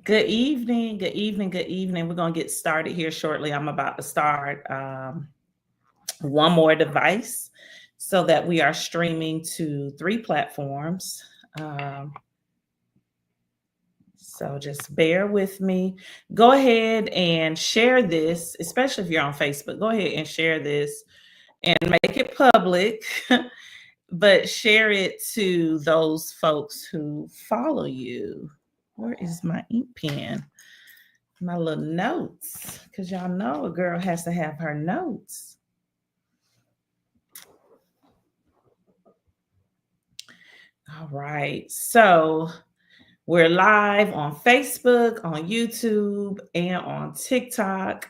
Good evening, good evening, good evening. We're going to get started here shortly. I'm about to start one more device so that we are streaming to three platforms. Um, so just bear with me. Go ahead and share this, especially if you're on Facebook. Go ahead and share this and make it public, but share it to those folks who follow you. Where is my ink pen? My little notes, because y'all know a girl has to have her notes. All right. So we're live on Facebook, on YouTube, and on TikTok.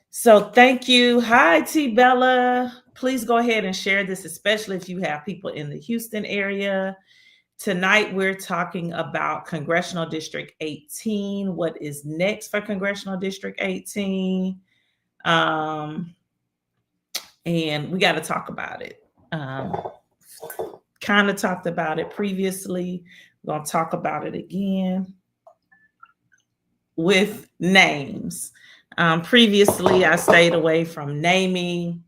So thank you. Hi, T Bella. Please go ahead and share this, especially if you have people in the Houston area. Tonight, we're talking about Congressional District 18. What is next for Congressional District 18? And we got to talk about it. Kind of talked about it previously. We're going to talk about it again with names. Previously, I stayed away from naming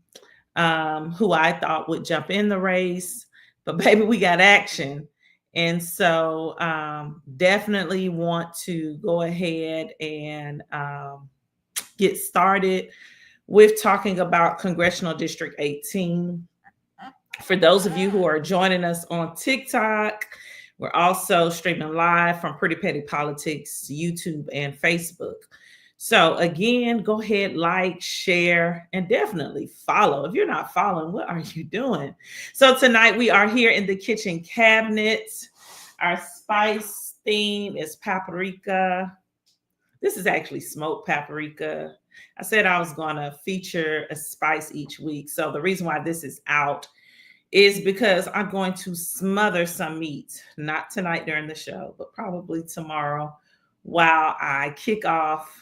who I thought would jump in the race, but baby, we got action. And so definitely want to go ahead and get started with talking about Congressional District 18. For those of you who are joining us on TikTok, we're also streaming live from Pretty Petty Politics, YouTube, and Facebook. So again, go ahead, like, share, and definitely follow. If you're not following, what are you doing? So tonight we are here in the kitchen cabinet. Our spice theme is paprika. This is actually smoked paprika. I said I was going to feature a spice each week. So the reason why this is out is because I'm going to smother some meat, not tonight during the show, but probably tomorrow while I kick off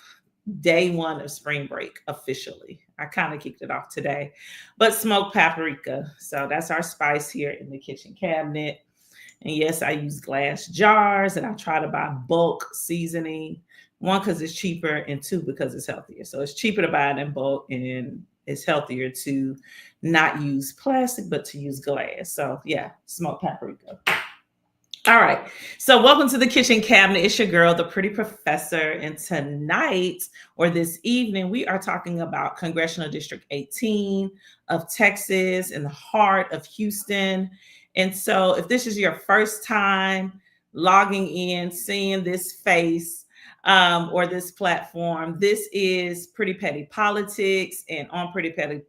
day one of spring break officially. I kind of kicked it off today, but smoked paprika. So that's our spice here in the kitchen cabinet. And yes, I use glass jars and I try to buy bulk seasoning. One, because it's cheaper, and two, because it's healthier. So it's cheaper to buy it in bulk and it's healthier to not use plastic, but to use glass. So yeah, smoked paprika. All right. So welcome to the kitchen cabinet. It's your girl, the pretty professor. And tonight or this evening, we are talking about Congressional District 18 of Texas in the heart of Houston. And so if this is your first time logging in, seeing this face, or this platform. This is Pretty Petty Politics, and on Pretty Petty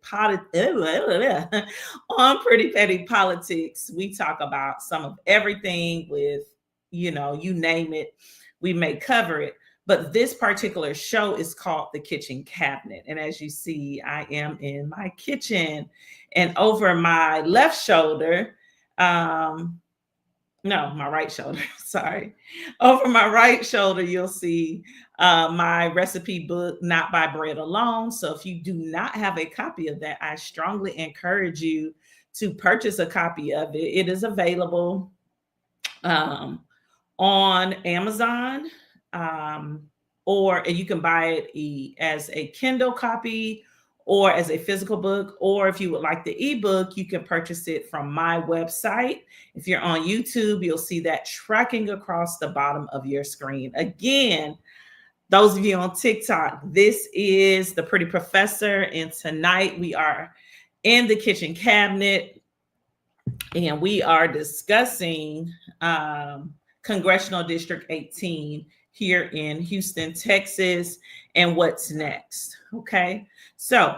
on Pretty Petty Politics, we talk about some of everything with, you name it, we may cover it. But this particular show is called The Kitchen Cabinet. And as you see, I am in my kitchen, and over my left shoulder, no, my right shoulder, sorry. Over my right shoulder, you'll see my recipe book, Not by Bread Alone. So if you do not have a copy of that, I strongly encourage you to purchase a copy of it. It is available on Amazon, or you can buy it as a Kindle copy or as a physical book, or if you would like the ebook, you can purchase it from my website. If you're on YouTube, you'll see that tracking across the bottom of your screen. Again, those of you on TikTok, this is the Pretty Professor, and tonight we are in the kitchen cabinet, and we are discussing Congressional District 18 here in Houston, Texas, and what's next. Okay, so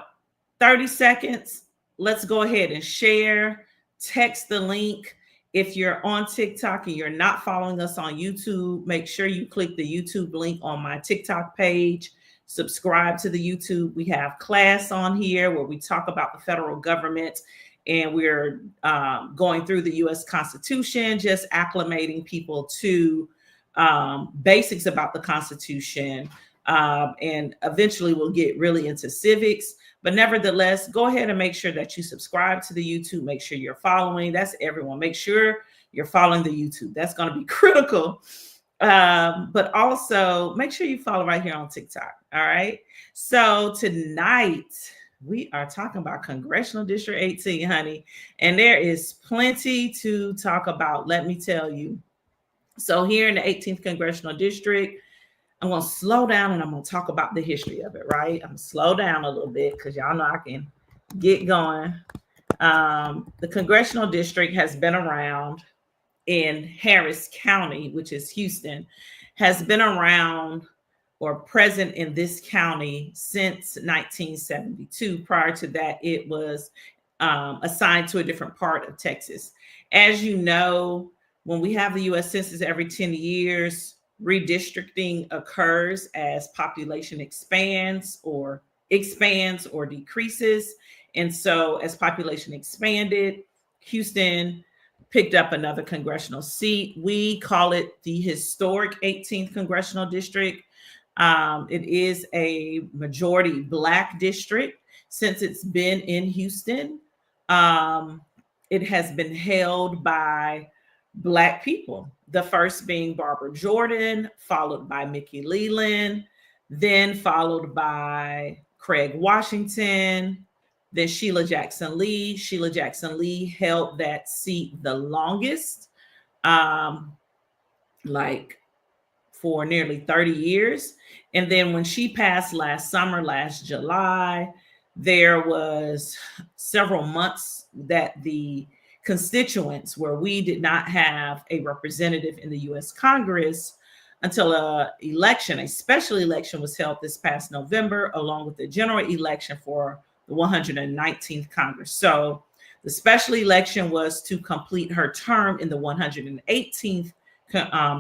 30 seconds. Let's go ahead and share, text the link. If you're on TikTok and you're not following us on YouTube, make sure you click the YouTube link on my TikTok page. Subscribe to the YouTube. We have class on here where we talk about the federal government, and we're going through the U.S. Constitution, just acclimating people to basics about the Constitution. And eventually we'll get really into civics. But nevertheless, go ahead and make sure that you subscribe to the YouTube. Make sure you're following. That's everyone. Make sure you're following the YouTube. That's going to be critical But also make sure you follow right here on TikTok. All right. So tonight we are talking about Congressional District 18, honey, and there is plenty to talk about. Let me tell you. So here in the 18th Congressional District, I'm going to slow down and I'm going to talk about the history of it, right? I'm going to slow down a little bit because y'all know I can get going. The Congressional District has been around in Harris County, which is Houston, has been around or present in this county since 1972. Prior to that, it was assigned to a different part of Texas. As you know, when we have the U.S. Census every 10 years, redistricting occurs as population expands or decreases. And so as population expanded, Houston picked up another congressional seat. We call it the historic 18th Congressional District. It is a majority Black district. Since it's been in Houston, it has been held by Black people, the first being Barbara Jordan, followed by Mickey Leland, then followed by Craig Washington, then Sheila Jackson Lee. Sheila Jackson Lee held that seat the longest, like for nearly 30 years. And then when she passed last summer, last July, there was several months that the constituents where we did not have a representative in the U.S. Congress until a special election was held this past November, along with the general election for the 119th Congress. So the special election was to complete her term in the 118th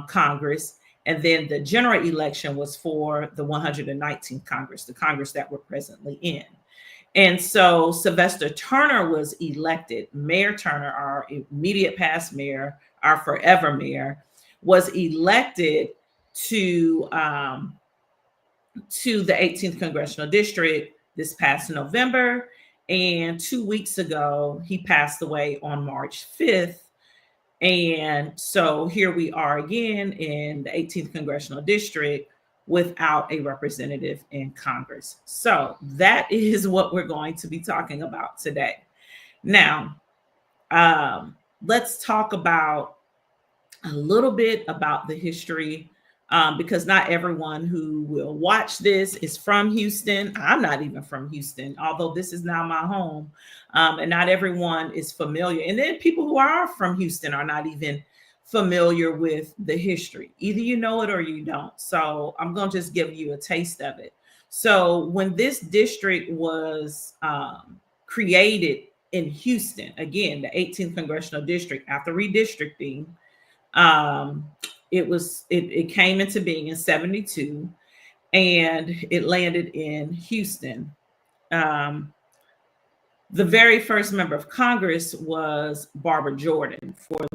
Congress, and then the general election was for the 119th Congress, the Congress that we're presently in. And so Sylvester Turner was elected. Mayor Turner, our immediate past mayor, our forever mayor, was elected to the 18th Congressional District this past November. And 2 weeks ago, he passed away on March 5th. And so here we are again in the 18th Congressional District without a representative in Congress. So that is what we're going to be talking about today. Now, let's talk about a little bit about the history, because not everyone who will watch this is from Houston. I'm not even from Houston, although this is now my home, and not everyone is familiar. And then people who are from Houston are not even familiar with the history. Either you know it or you don't. So I'm going to just give you a taste of it. So when this district was created in Houston, again, the 18th Congressional District, after redistricting, it came into being in 72, and it landed in Houston. The very first member of Congress was Barbara Jordan for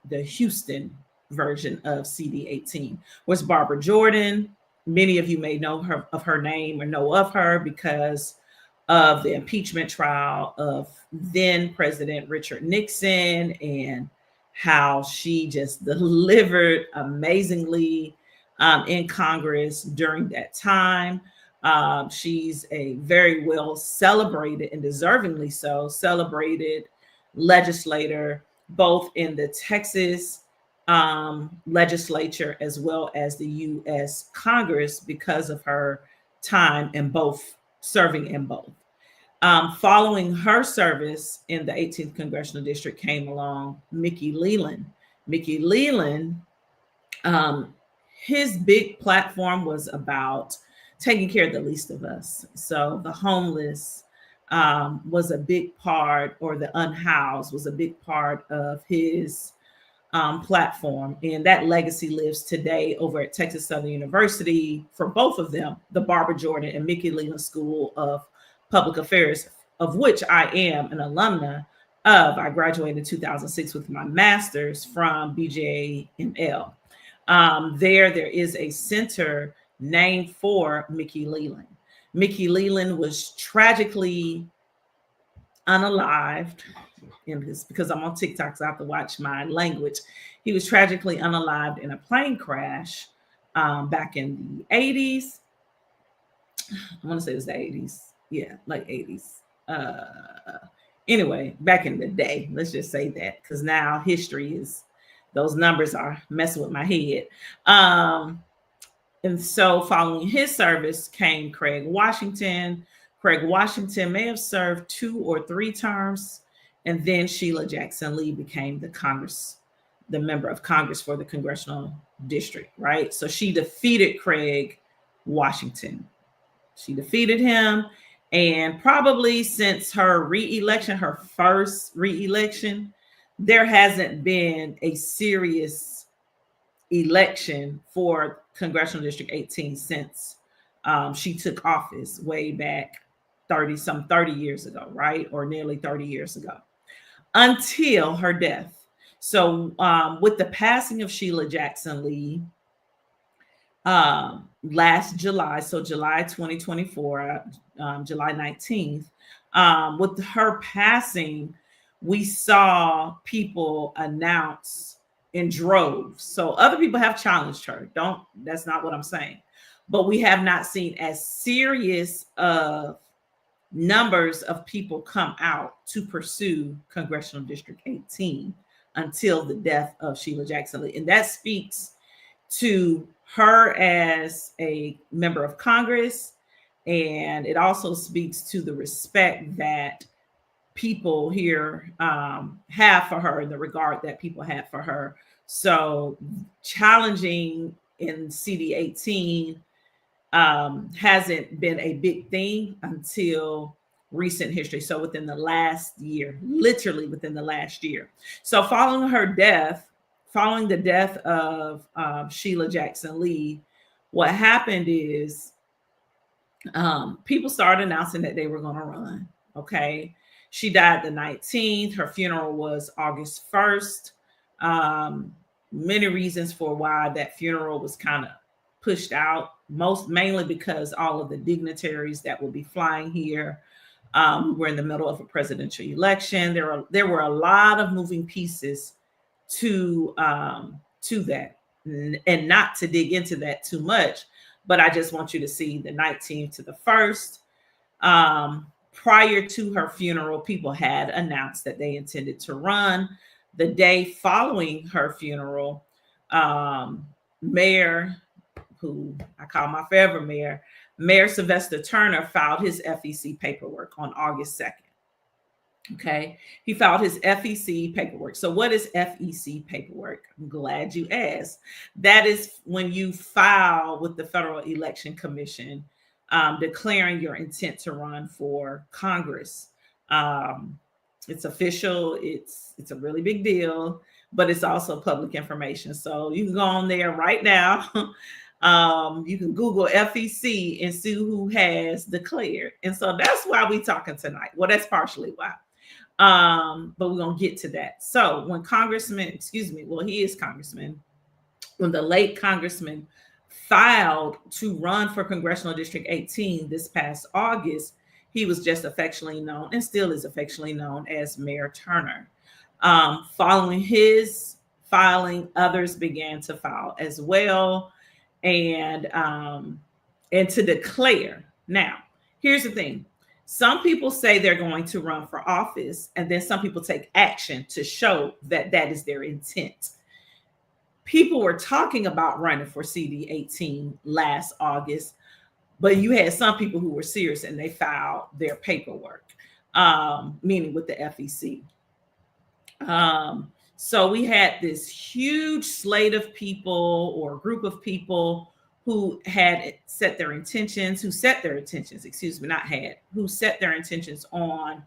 the Houston version of CD18. Was Barbara Jordan. Many of you may know her name or know of her because of the impeachment trial of then President Richard Nixon, and how she just delivered amazingly in Congress during that time. She's a very well celebrated, and deservingly so, celebrated legislator, both in the Texas legislature as well as the U.S. Congress, because of her time in both, serving in both. Following her service in the 18th Congressional District came along Mickey Leland. Mickey Leland, his big platform was about taking care of the least of us. So the homeless was a big part, or the unhoused was a big part of his platform. And that legacy lives today over at Texas Southern University for both of them, the Barbara Jordan and Mickey Leland School of Public Affairs, of which I am an alumna of. I graduated in 2006 with my master's from BJML. There is a center named for Mickey Leland. Mickey Leland was tragically unalived in this because I'm on TikTok, so I have to watch my language. He was tragically unalived in a plane crash back in the 80s. I want to say it was the 80s. Yeah, like 80s. Anyway, back in the day, let's just say that, because now history is, those numbers are messing with my head. And so following his service came Craig Washington. Craig Washington may have served 2 or 3 terms, and then Sheila Jackson Lee became the member of Congress for the congressional district, right? So she defeated Craig Washington. She defeated him, and probably since her re-election, her first re-election, there hasn't been a serious election for Congressional District 18 since she took office way back 30 years ago, right? Or nearly 30 years ago, until her death. So with the passing of Sheila Jackson Lee last July, so July 2024, July 19th, with her passing, we saw people announce in droves. So other people have challenged her. That's not what I'm saying. But we have not seen as serious numbers of people come out to pursue Congressional District 18 until the death of Sheila Jackson Lee. And that speaks to her as a member of Congress. And it also speaks to the respect that people here have for her, and the regard that people have for her. So challenging in CD 18 hasn't been a big thing until recent history. So within the last year, literally within the last year. So following the death of Sheila Jackson Lee, what happened is people started announcing that they were going to run. Okay. She died the 19th. Her funeral was August 1st. Many reasons for why that funeral was kind of pushed out, mainly because all of the dignitaries that will be flying here were in the middle of a presidential election. There were a lot of moving pieces to that, and not to dig into that too much, but I just want you to see the 19th to the 1st. Prior to her funeral, people had announced that they intended to run. The day following her funeral, Mayor, who I call my forever mayor, Mayor Sylvester Turner, filed his FEC paperwork on August 2nd. Okay, he filed his FEC paperwork. So what is FEC paperwork? I'm glad you asked. That is when you file with the Federal Election Commission declaring your intent to run for Congress. It's official. It's a really big deal, but it's also public information. So you can go on there right now. You can Google FEC and see who has declared. And so that's why we're talking tonight. Well, that's partially why. But we're going to get to that. So when he is congressman, when the late congressman filed to run for Congressional District 18 this past August, he was just affectionately known, and still is affectionately known, as Mayor Turner. Following his filing, others began to file as well, and to declare. Now, here's the thing. Some people say they're going to run for office, and then some people take action to show that that is their intent. People were talking about running for CD 18 last August, but you had some people who were serious and they filed their paperwork, meaning with the FEC. So we had this huge slate of people, or group of people, who set their intentions on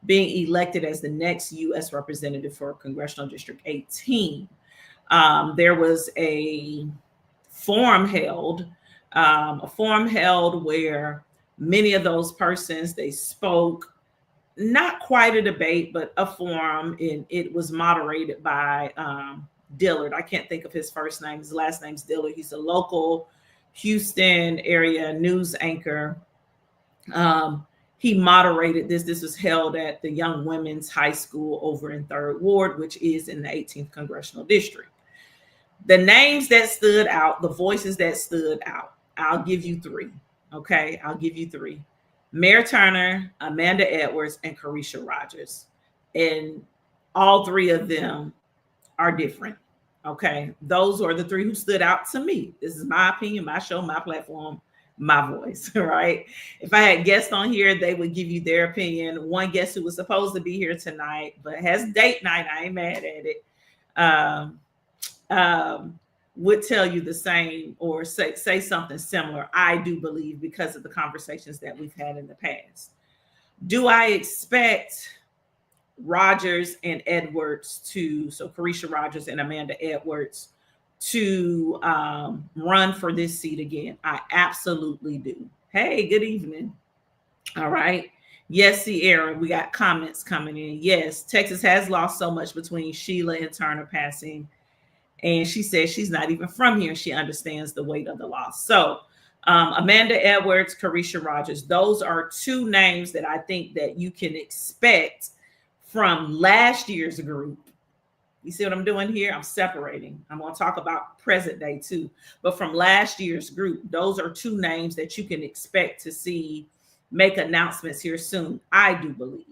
being elected as the next U.S. representative for Congressional District 18. There was a forum held where many of those persons, they spoke, not quite a debate, but a forum, and it was moderated by Dillard. I can't think of his first name. His last name's Dillard. He's a local Houston area news anchor. he moderated this. This was held at the Young Women's High School over in 3rd Ward, which is in the 18th Congressional District. The names that stood out, the voices that stood out, I'll give you 3. Okay, I'll give you 3. Mayor Turner, Amanda Edwards, and Carisha Rogers. And all 3 of them are different. Okay, those are the 3 who stood out to me. This is my opinion, my show, my platform, my voice, right? If I had guests on here, they would give you their opinion. One guest who was supposed to be here tonight, but has date night, I ain't mad at it, would tell you the same or say something similar, I do believe, because of the conversations that we've had in the past. Do I expect Rogers and Edwards so Carisha Rogers and Amanda Edwards to run for this seat again? I absolutely do. Hey, good evening. All right. Yes, Sierra, we got comments coming in. Yes, Texas has lost so much between Sheila and Turner passing. And she says she's not even from here. She understands the weight of the loss. So Amanda Edwards, Carisha Rogers, those are 2 names that I think that you can expect from last year's group. You see what I'm doing here? I'm separating. I'm going to talk about present day too. But from last year's group, those are 2 names that you can expect to see make announcements here soon, I do believe.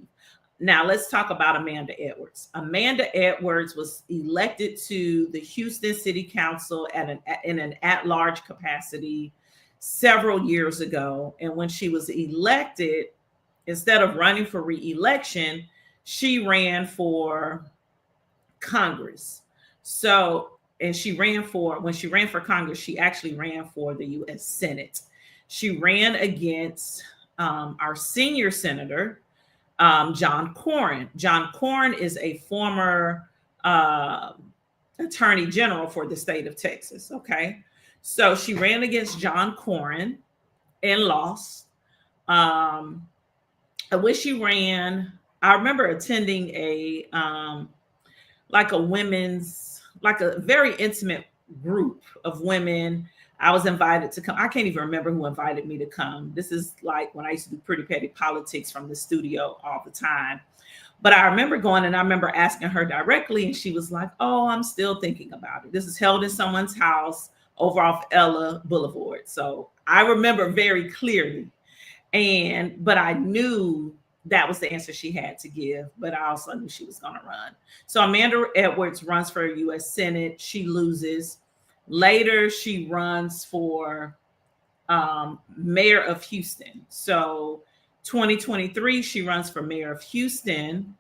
Now, let's talk about Amanda Edwards. Amanda Edwards was elected to the Houston City Council in an at-large capacity several years ago. And when she was elected, instead of running for re-election, she ran for Congress. So, and when she ran for Congress, she actually ran for the U.S. Senate. She ran against our senior senator, John Cornyn. John Cornyn is a former attorney general for the state of Texas. Okay. So she ran against John Cornyn and lost. When she ran, I remember attending a very intimate group of women. I was invited to come. I can't even remember who invited me to come. This is like when I used to do Pretty Petty Politics from the studio all the time. But I remember going and I remember asking her directly, and she was like, "Oh, I'm still thinking about it." This is held in someone's house over off Ella Boulevard. So I remember very clearly. But I knew that was the answer she had to give, but I also knew she was going to run. So Amanda Edwards runs for U.S. Senate. She loses. Later, she runs for mayor of Houston. So 2023, she runs for mayor of Houston.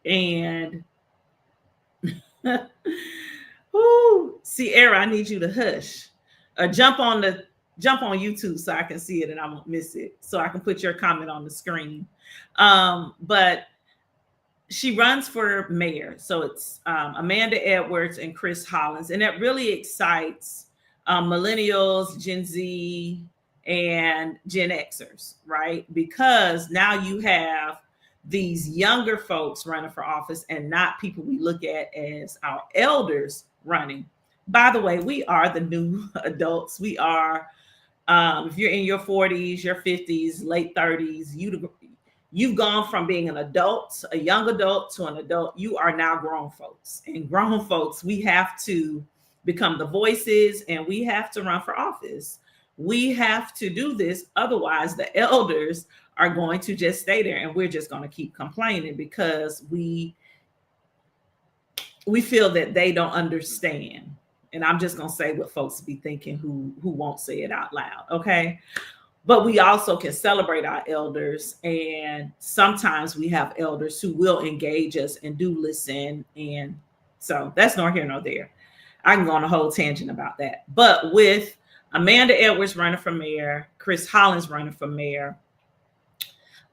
And Sierra, I need you to hush. Jump on YouTube so I can see it and I won't miss it. So I can put your comment on the screen. But she runs for mayor. So it's Amanda Edwards and Chris Hollins. And that really excites millennials, Gen Z, and Gen Xers, right? Because now you have these younger folks running for office and not people we look at as our elders running. By the way, we are the new adults. We are, if you're in your 40s, your 50s, late 30s, you've gone from being an adult, a young adult, to an adult. You are now grown folks. And grown folks, we have to become the voices and we have to run for office. We have to do this. Otherwise, the elders are going to just stay there and we're just going to keep complaining because we feel that they don't understand. And I'm just going to say what folks be thinking who won't say it out loud. Okay. But we also can celebrate our elders. And sometimes we have elders who will engage us and do listen. And so that's nor here nor there. I can go on a whole tangent about that. But with Amanda Edwards running for mayor, Chris Hollins running for mayor,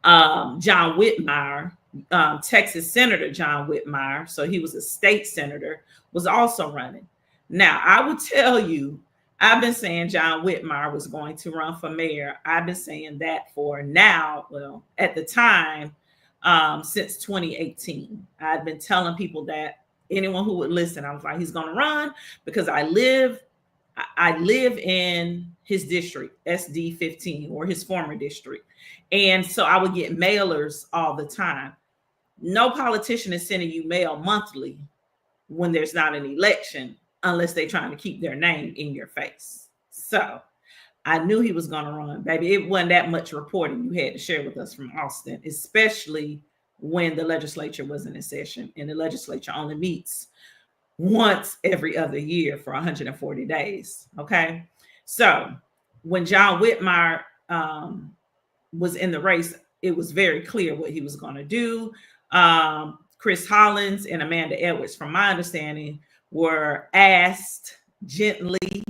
John Whitmire, Texas Senator John Whitmire, so he was a state senator, was also running. Now, I would tell you, I've been saying John Whitmire was going to run for mayor. I've been saying that for now, well, at the time, since 2018. I've been telling people that, anyone who would listen, I was like, he's going to run because I live in his district, SD 15, or his former district. And so I would get mailers all the time. No politician is sending you mail monthly when there's not an election, unless they're trying to keep their name in your face. So I knew he was going to run, baby. It wasn't that much reporting you had to share with us from Austin, especially when the legislature wasn't in session, and the legislature only meets once every other year for 140 days. Okay. So when John Whitmire was in the race, it was very clear what he was going to do. Chris Hollins and Amanda Edwards, from my understanding, were asked gently,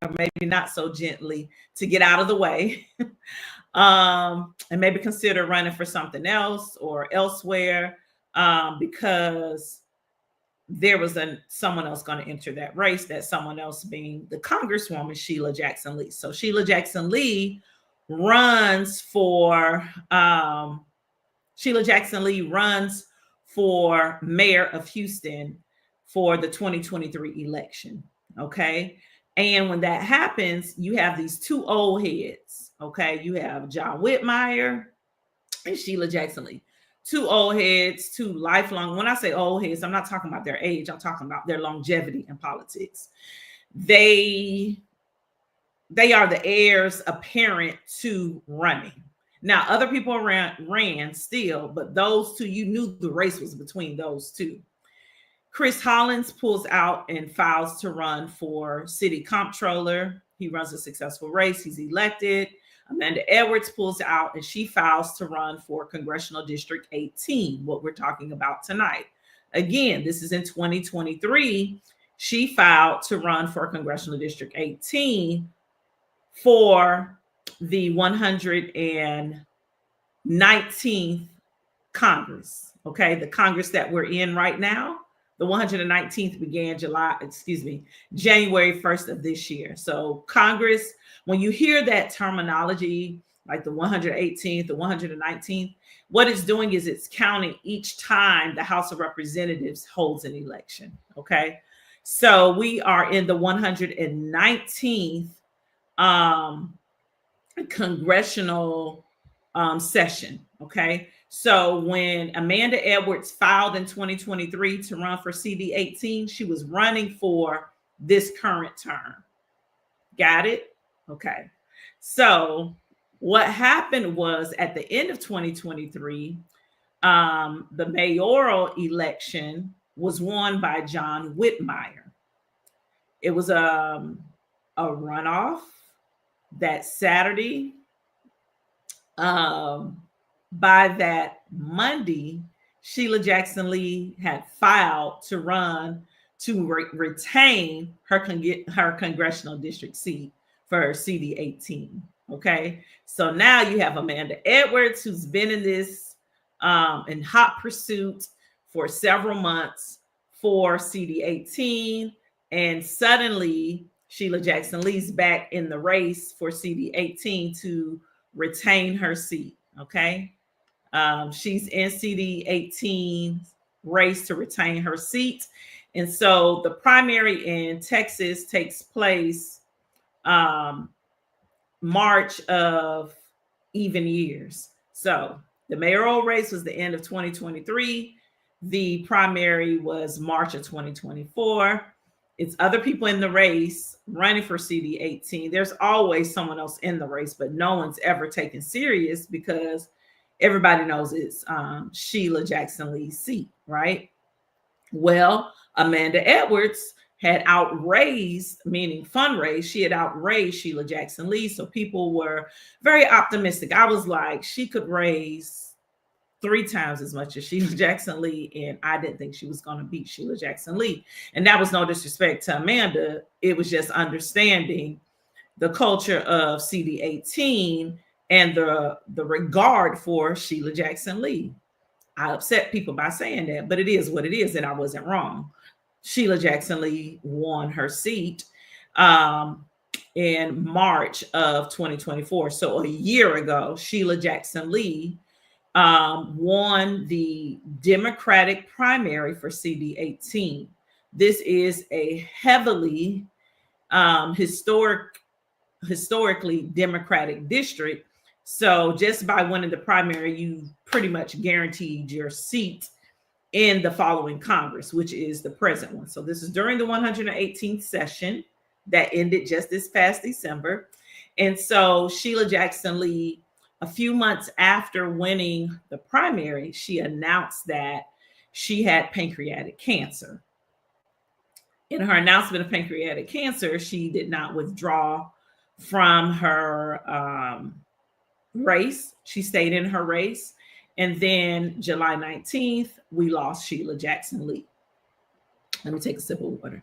or maybe not so gently, to get out of the way and maybe consider running for something else or elsewhere, because there was someone else going to enter that race, that someone else being the Congresswoman Sheila Jackson Lee. So Sheila Jackson Lee runs for mayor of Houston for the 2023 election. Okay. And when that happens, you have these two old heads. Okay. You have John Whitmire and Sheila Jackson Lee. Two old heads, two lifelong. When I say old heads, I'm not talking about their age. I'm talking about their longevity in politics. They are the heirs apparent to running. Now, other people ran still, but those two, you knew the race was between those two. Chris Hollins pulls out and files to run for city comptroller. He runs a successful race. He's elected. Amanda Edwards pulls out and she files to run for Congressional District 18, what we're talking about tonight. Again, this is in 2023. She filed to run for Congressional District 18 for the 119th Congress. Okay, the Congress that we're in right now. The 119th began January 1st of this year. So Congress, when you hear that terminology, like the 118th, the 119th, what it's doing is it's counting each time the House of Representatives holds an election. Okay. So we are in the 119th congressional session. Okay. So when Amanda Edwards filed in 2023 to run for CD 18, she was running for this current term. Got it? Okay. So what happened was at the end of 2023, the mayoral election was won by John Whitmire. It was a runoff that Saturday. By that Monday, Sheila Jackson Lee had filed to run to retain her congressional district seat for CD 18. Okay, so now you have Amanda Edwards, who's been in this in hot pursuit for several months for CD 18, and suddenly Sheila Jackson Lee's back in the race for CD 18 to retain her seat. Okay. She's in CD 18 race to retain her seat. And so the primary in Texas takes place March of even years. So the mayoral race was the end of 2023. The primary was March of 2024. It's other people in the race running for CD 18. There's always someone else in the race, but no one's ever taken serious because everybody knows it's Sheila Jackson Lee's seat, right? Well, Amanda Edwards had outraised, meaning fundraised. She had outraised Sheila Jackson Lee. So people were very optimistic. I was like, she could raise 3 times as much as Sheila Jackson Lee, and I didn't think she was going to beat Sheila Jackson Lee. And that was no disrespect to Amanda. It was just understanding the culture of CD 18 and the regard for Sheila Jackson Lee. I upset people by saying that, but it is what it is, and I wasn't wrong. Sheila Jackson Lee won her seat in March of 2024. So a year ago, Sheila Jackson Lee won the Democratic primary for CD 18. This is a heavily historic historically Democratic district. So just by winning the primary, you pretty much guaranteed your seat in the following Congress, which is the present one. So this is during the 118th session that ended just this past December. And so Sheila Jackson Lee, a few months after winning the primary, she announced that she had pancreatic cancer. In her announcement of pancreatic cancer, she did not withdraw from her race. She stayed in her race. And then July 19th, we lost Sheila Jackson Lee. Let me take a sip of water.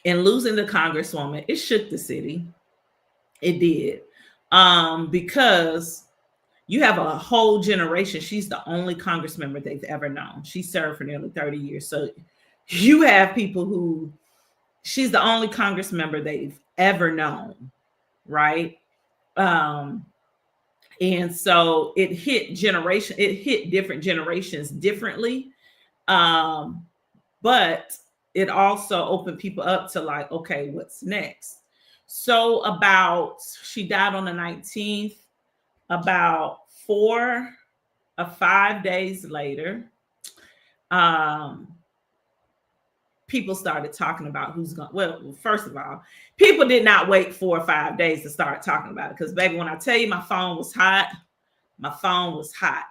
In losing the Congresswoman, it shook the city. It did. Because you have a whole generation. She's the only Congress member they've ever known. She served for nearly 30 years. So you have people who, she's the only Congress member they've ever known, right? And so it hit different generations differently. But it also opened people up to like, okay, what's next? So she died on the 19th, about 4 or 5 days later, people started talking about who's going. Well, first of all, people did not wait 4 or 5 days to start talking about it. Because, baby, when I tell you my phone was hot, my phone was hot.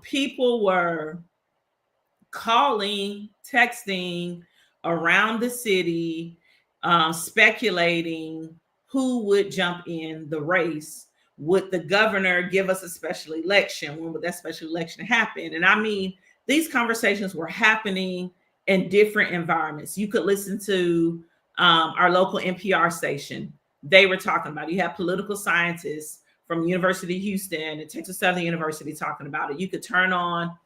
People were calling, texting around the city, speculating who would jump in the race. Would the governor give us a special election? When would that special election happen? And I mean, these conversations were happening in different environments. You could listen to our local NPR station. They were talking about it. You have political scientists from University of Houston and Texas Southern University talking about it. You could turn on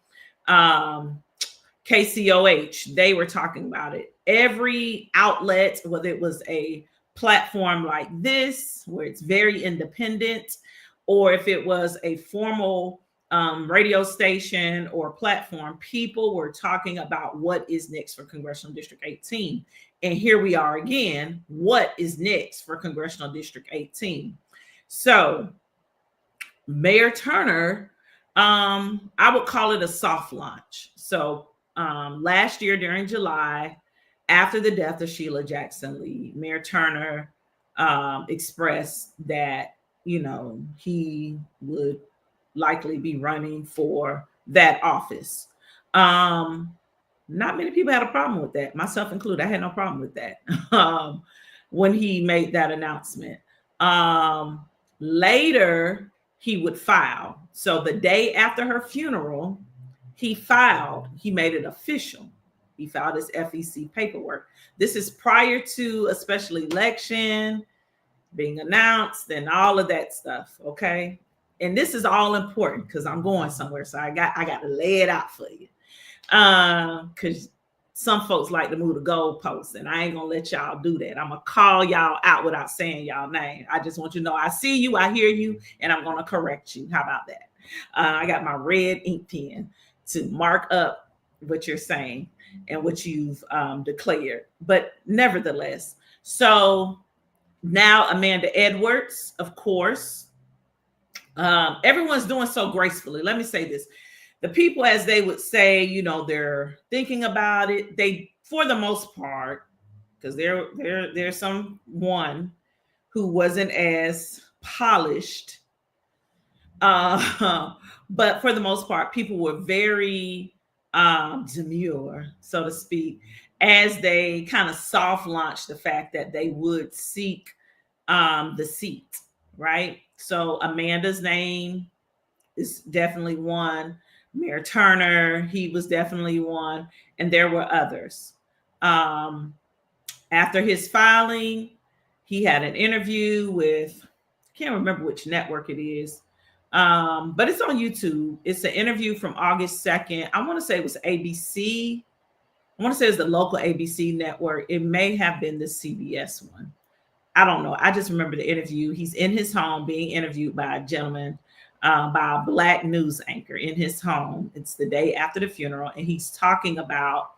KCOH. They were talking about it. Every outlet, whether it was a platform like this, where it's very independent, or if it was a formal radio station or platform, people were talking about what is next for Congressional District 18. And here we are again. What is next for Congressional District 18? So Mayor Turner, I would call it a soft launch. So last year during July, after the death of Sheila Jackson Lee, Mayor Turner expressed that, he would likely be running for that office. Not many people had a problem with that, myself included. I had no problem with that when he made that announcement. Later, he would file. So the day after her funeral, he made it official. He filed his FEC paperwork. This is prior to a special election being announced and all of that stuff, okay? And this is all important because I'm going somewhere, so I got to lay it out for you. Because some folks like to move the goalposts, and I ain't gonna let y'all do that. I'm gonna call y'all out without saying y'all name. I just want you to know I see you, I hear you, and I'm gonna correct you. How about that? I got my red ink pen to mark up what you're saying and what you've declared. But nevertheless, so now Amanda Edwards, of course, everyone's doing so gracefully. Let me say this. The people, as they would say, they're thinking about it. They, for the most part, because there's someone who wasn't as polished, but for the most part, people were very demure, so to speak, as they kind of soft launched the fact that they would seek the seat, right? So Amanda's name is definitely one. Mayor Turner, he was definitely one, and there were others. After his filing, he had an interview with, I can't remember which network it is, but it's on YouTube. It's an interview from August 2nd. I want to say it was ABC. I want to say it's the local ABC network. It may have been the CBS one. I don't know. I just remember the interview. He's in his home being interviewed by a gentleman, by a Black news anchor in his home. It's the day after the funeral, and he's talking about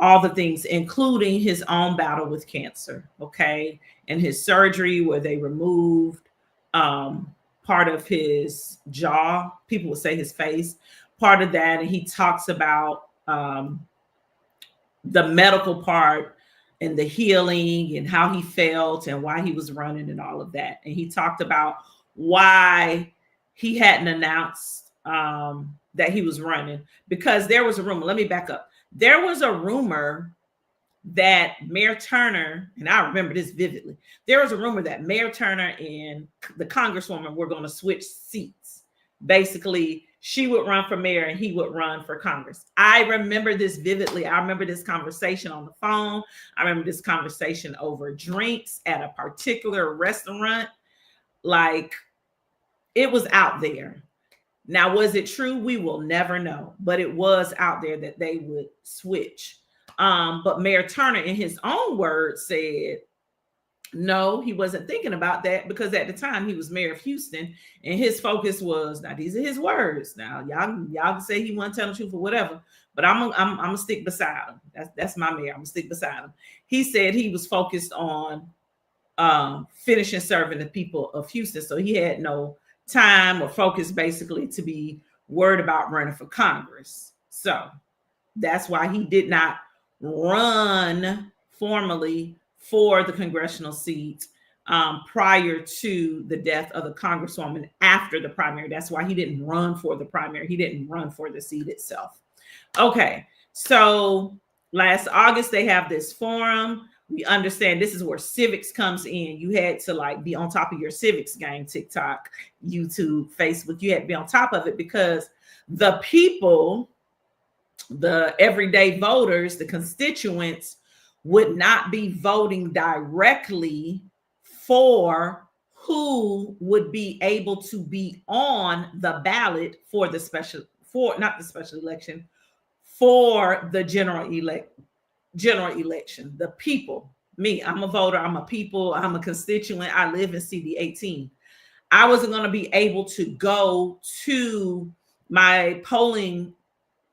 all the things, including his own battle with cancer, okay, and his surgery where they removed um, part of his jaw. People would say his face, part of that, and he talks about the medical part and the healing and how he felt and why he was running and all of that. And he talked about why he hadn't announced that he was running, because there was a rumor. Let me back up. There was a rumor that Mayor Turner, and I remember this vividly, there was a rumor that Mayor Turner and the Congresswoman were going to switch seats. Basically, she would run for mayor and he would run for Congress. I remember this vividly. I remember this conversation on the phone. I remember this conversation over drinks at a particular restaurant. Like, it was out there. Now, was it true? We will never know, but it was out there that they would switch. But Mayor Turner, in his own words, said no, he wasn't thinking about that, because at the time he was mayor of Houston and his focus was, now these are his words. Now y'all can say he wasn't telling the truth or whatever, but I'm gonna stick beside him. That's my mayor. I'm gonna stick beside him. He said he was focused on finishing serving the people of Houston, so he had no time or focus basically to be worried about running for Congress. So that's why he did not run formally for the congressional seat prior to the death of the Congresswoman after the primary. That's why he didn't run for the primary. He didn't run for the seat itself. Okay, so last August they have this forum. We understand this is where civics comes in. You had to like be on top of your civics game, TikTok, YouTube, Facebook. You had to be on top of it, because the people, the everyday voters, the constituents, would not be voting directly for who would be able to be on the ballot for the special, for not the special election, for the general election. The people, me, I'm a voter, I'm a people, I'm a constituent, I live in CD 18. I wasn't going to be able to go to my polling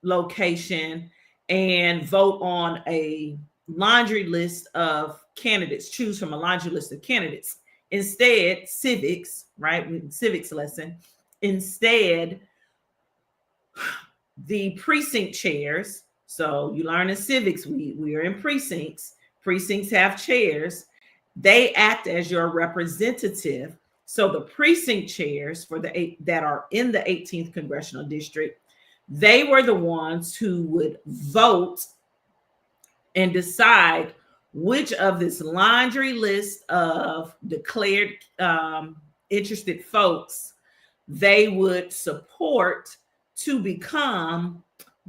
location and vote on a laundry list of candidates, choose from a laundry list of candidates. Instead, civics, right? Civics lesson. Instead, the precinct chairs. So you learn in civics, we are in precincts. Precincts have chairs. They act as your representative. So the precinct chairs for the that are in the 18th congressional district, they were the ones who would vote and decide which of this laundry list of declared interested folks they would support to become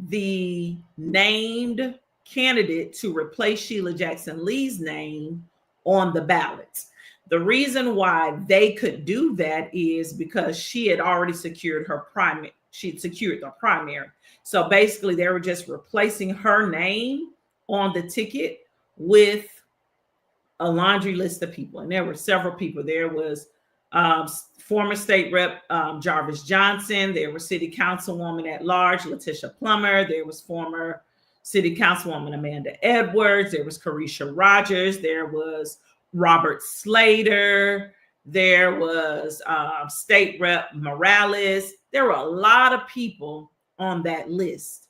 the named candidate to replace Sheila Jackson Lee's name on the ballot. The reason why they could do that is because she had already secured her primary. She'd secured the primary. So basically, they were just replacing her name on the ticket with a laundry list of people. And there were several people. There was former state rep Jarvis Johnson. There was city councilwoman at large Letitia Plummer. There was former city councilwoman Amanda Edwards. There was Carisha Rogers. There was Robert Slater. There was state rep Morales. There were a lot of people on that list.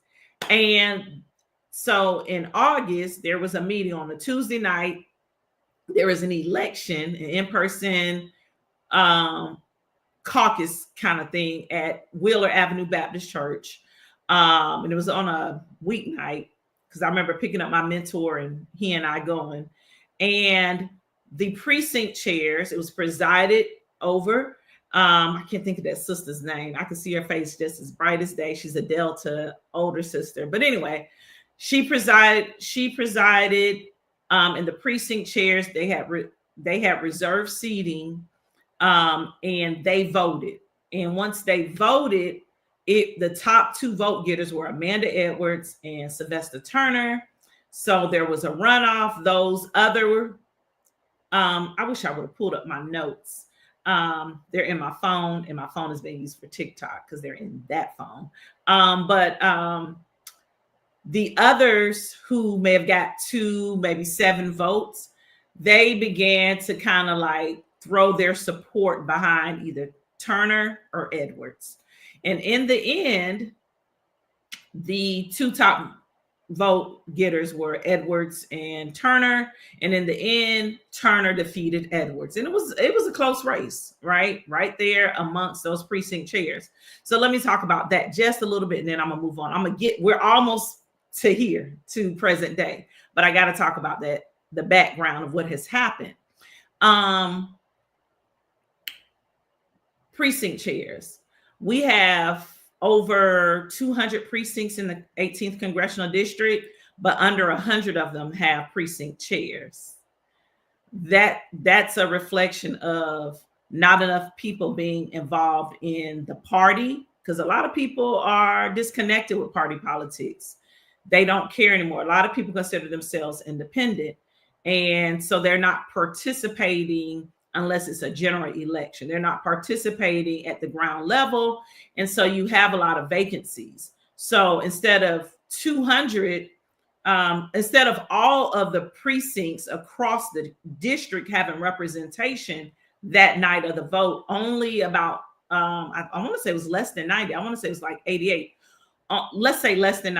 And so in August, there was a meeting on a Tuesday night. There was an election, an in-person caucus kind of thing at Wheeler Avenue Baptist Church. And it was on a weeknight, because I remember picking up my mentor and he and I going. And the precinct chairs, it was presided over. I can't think of that sister's name. I can see her face just as bright as day. She's a Delta older sister. But anyway, she presided in the precinct chairs. They had reserved seating, and they voted. And once they voted, the top two vote getters were Amanda Edwards and Sylvester Turner. So there was a runoff. Those other, I wish I would have pulled up my notes. They're in my phone, and my phone is being used for TikTok because they're in that phone. But The others who may have got 2, maybe 7 votes, they began to kind of like throw their support behind either Turner or Edwards. And in the end, the 2 top vote getters were Edwards and Turner, and in the end Turner defeated Edwards, and it was a close race, right there amongst those precinct chairs. So let me talk about that just a little bit, and then I'm gonna move on. We're almost to here, to present day, but I got to talk about that, the background of what has happened. Precinct chairs, we have over 200 precincts in the 18th congressional district, but under 100 of them have precinct chairs. That's a reflection of not enough people being involved in the party, because a lot of people are disconnected with party politics. They don't care anymore. A lot of people consider themselves independent, and so they're not participating unless it's a general election. They're not participating at the ground level. And so you have a lot of vacancies. So instead of 200, instead of all of the precincts across the district having representation that night of the vote, only about, I want to say it was less than 90. I want to say it was like 88. Let's say less than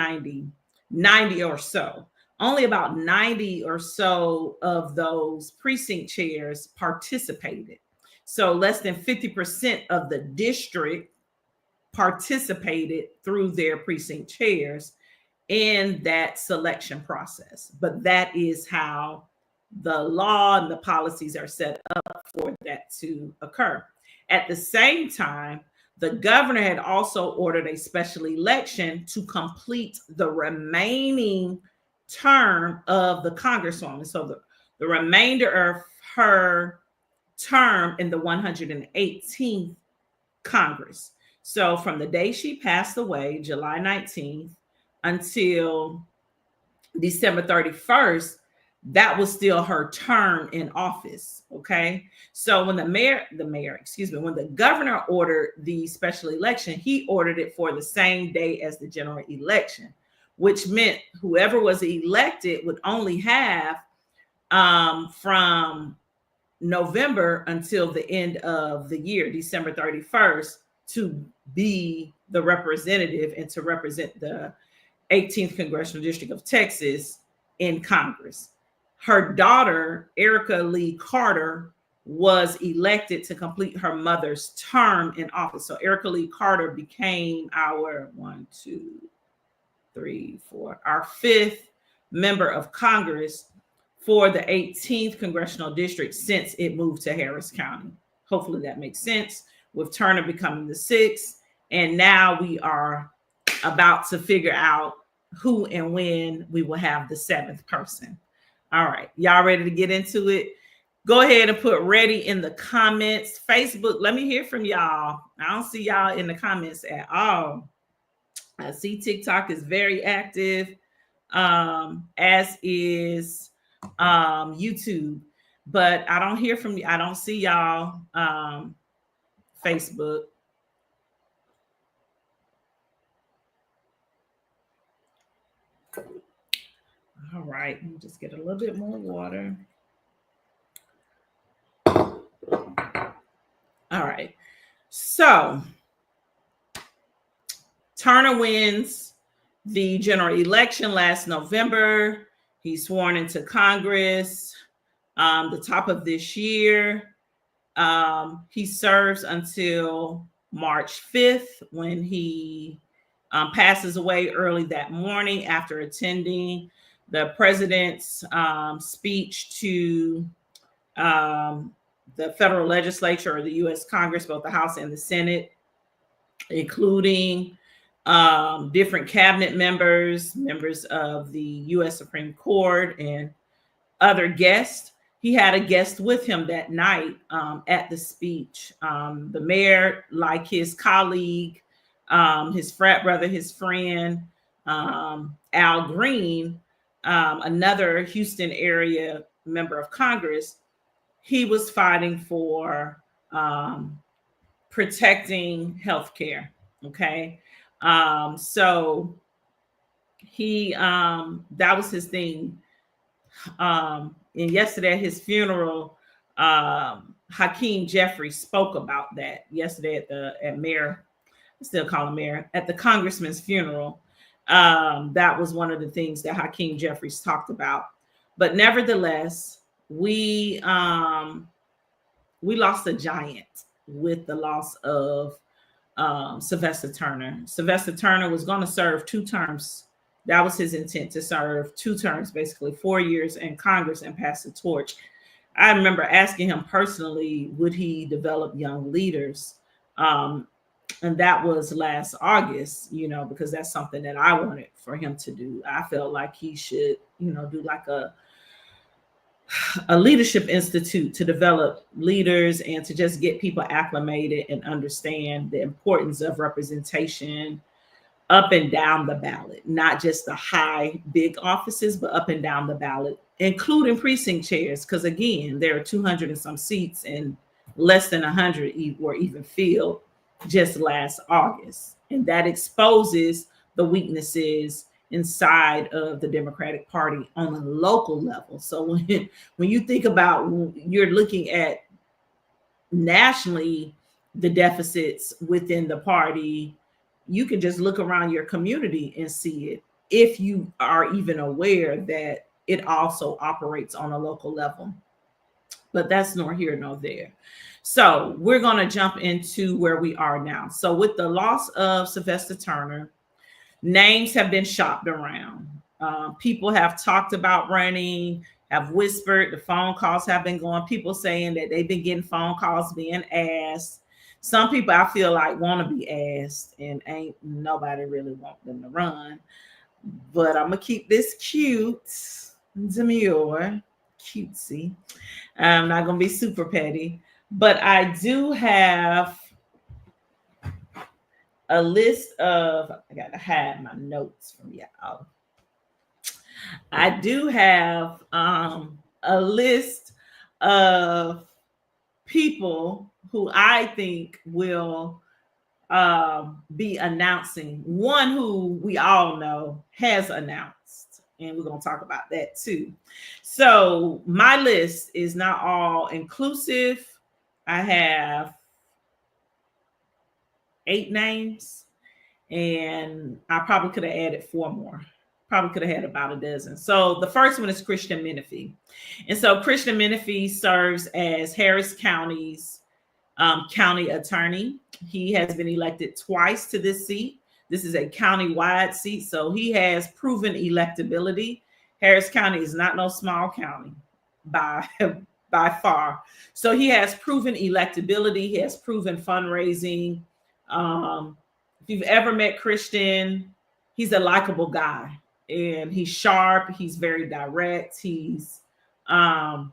90 or so. Only about 90 or so of those precinct chairs participated. So less than 50% of the district participated through their precinct chairs in that selection process. But that is how the law and the policies are set up for that to occur. At the same time, the governor had also ordered a special election to complete the remaining term of the congresswoman. So the remainder of her term in the 118th Congress. So from the day she passed away, July 19th, until December 31st, that was still her term in office. Okay. So when when the governor ordered the special election, he ordered it for the same day as the general election, which meant whoever was elected would only have from November until the end of the year, December 31st, to be the representative and to represent the 18th Congressional District of Texas in Congress. Her daughter, Erica Lee Carter, was elected to complete her mother's term in office. So Erica Lee Carter became our our 5th member of Congress for the 18th Congressional District since it moved to Harris County. Hopefully that makes sense, with Turner becoming the 6th. And now we are about to figure out who and when we will have the 7th person. All right, y'all ready to get into it? Go ahead and put ready in the comments. Facebook, let me hear from y'all. I don't see y'all in the comments at all. I see TikTok is very active, as is YouTube, but I don't hear from you. I don't see y'all Facebook. All right, let me just get a little bit more water. All right, so Turner wins the general election last November. He's sworn into Congress the top of this year. He serves until March 5th, when he passes away early that morning after attending the president's speech to the federal legislature, or the U.S. Congress, both the House and the Senate, including different cabinet members of the U.S. Supreme Court, and other guests. He had a guest with him that night at the speech. The mayor, like his colleague, his frat brother, his friend, Al Green, another Houston area member of Congress, he was fighting for protecting healthcare. Okay. So He that was his thing. And yesterday at his funeral, Hakeem Jeffries spoke about that yesterday at Mayor, I still call him Mayor, at the congressman's funeral. That was one of the things that Hakeem Jeffries talked about. But nevertheless, we lost a giant with the loss of Sylvester Turner. Sylvester Turner was going to serve 2 terms. That was his intent, to serve 2 terms, basically 4 years in Congress and pass the torch. I remember asking him personally, would he develop young leaders? And that was last August, because that's something that I wanted for him to do. I felt like he should, do like a leadership institute to develop leaders and to just get people acclimated and understand the importance of representation up and down the ballot, not just the high, big offices, but up and down the ballot, including precinct chairs. Because again, there are 200 and some seats, and less than 100 were even filled just last August. And that exposes the weaknesses inside of the Democratic Party on a local level. So when you think about, you're looking at nationally the deficits within the party, you can just look around your community and see it, if you are even aware that it also operates on a local level. But that's nor here nor there. So we're going to jump into where we are now. So with the loss of Sylvester Turner, names have been shopped around. People have talked about running, have whispered, the phone calls have been going, people saying that they've been getting phone calls being asked. Some people I feel like want to be asked, and ain't nobody really want them to run. But I'm going to keep this cute, demure, cutesy. I'm not going to be super petty. But I do have a list of, I got to hide my notes from y'all. I do have a list of people who I think will be announcing. One who we all know has announced, and we're going to talk about that too. So my list is not all inclusive. I have 8 names, and I probably could have added 4 more. Probably could have had about a dozen. So the first one is Christian Menifee. And so Christian Menifee serves as Harris County's county attorney. He has been elected twice to this seat. This is a county-wide seat, so he has proven electability. Harris County is not no small county by far. So he has proven electability. He has proven fundraising. If you've ever met Christian, he's a likable guy, and he's sharp. He's very direct. He doesn't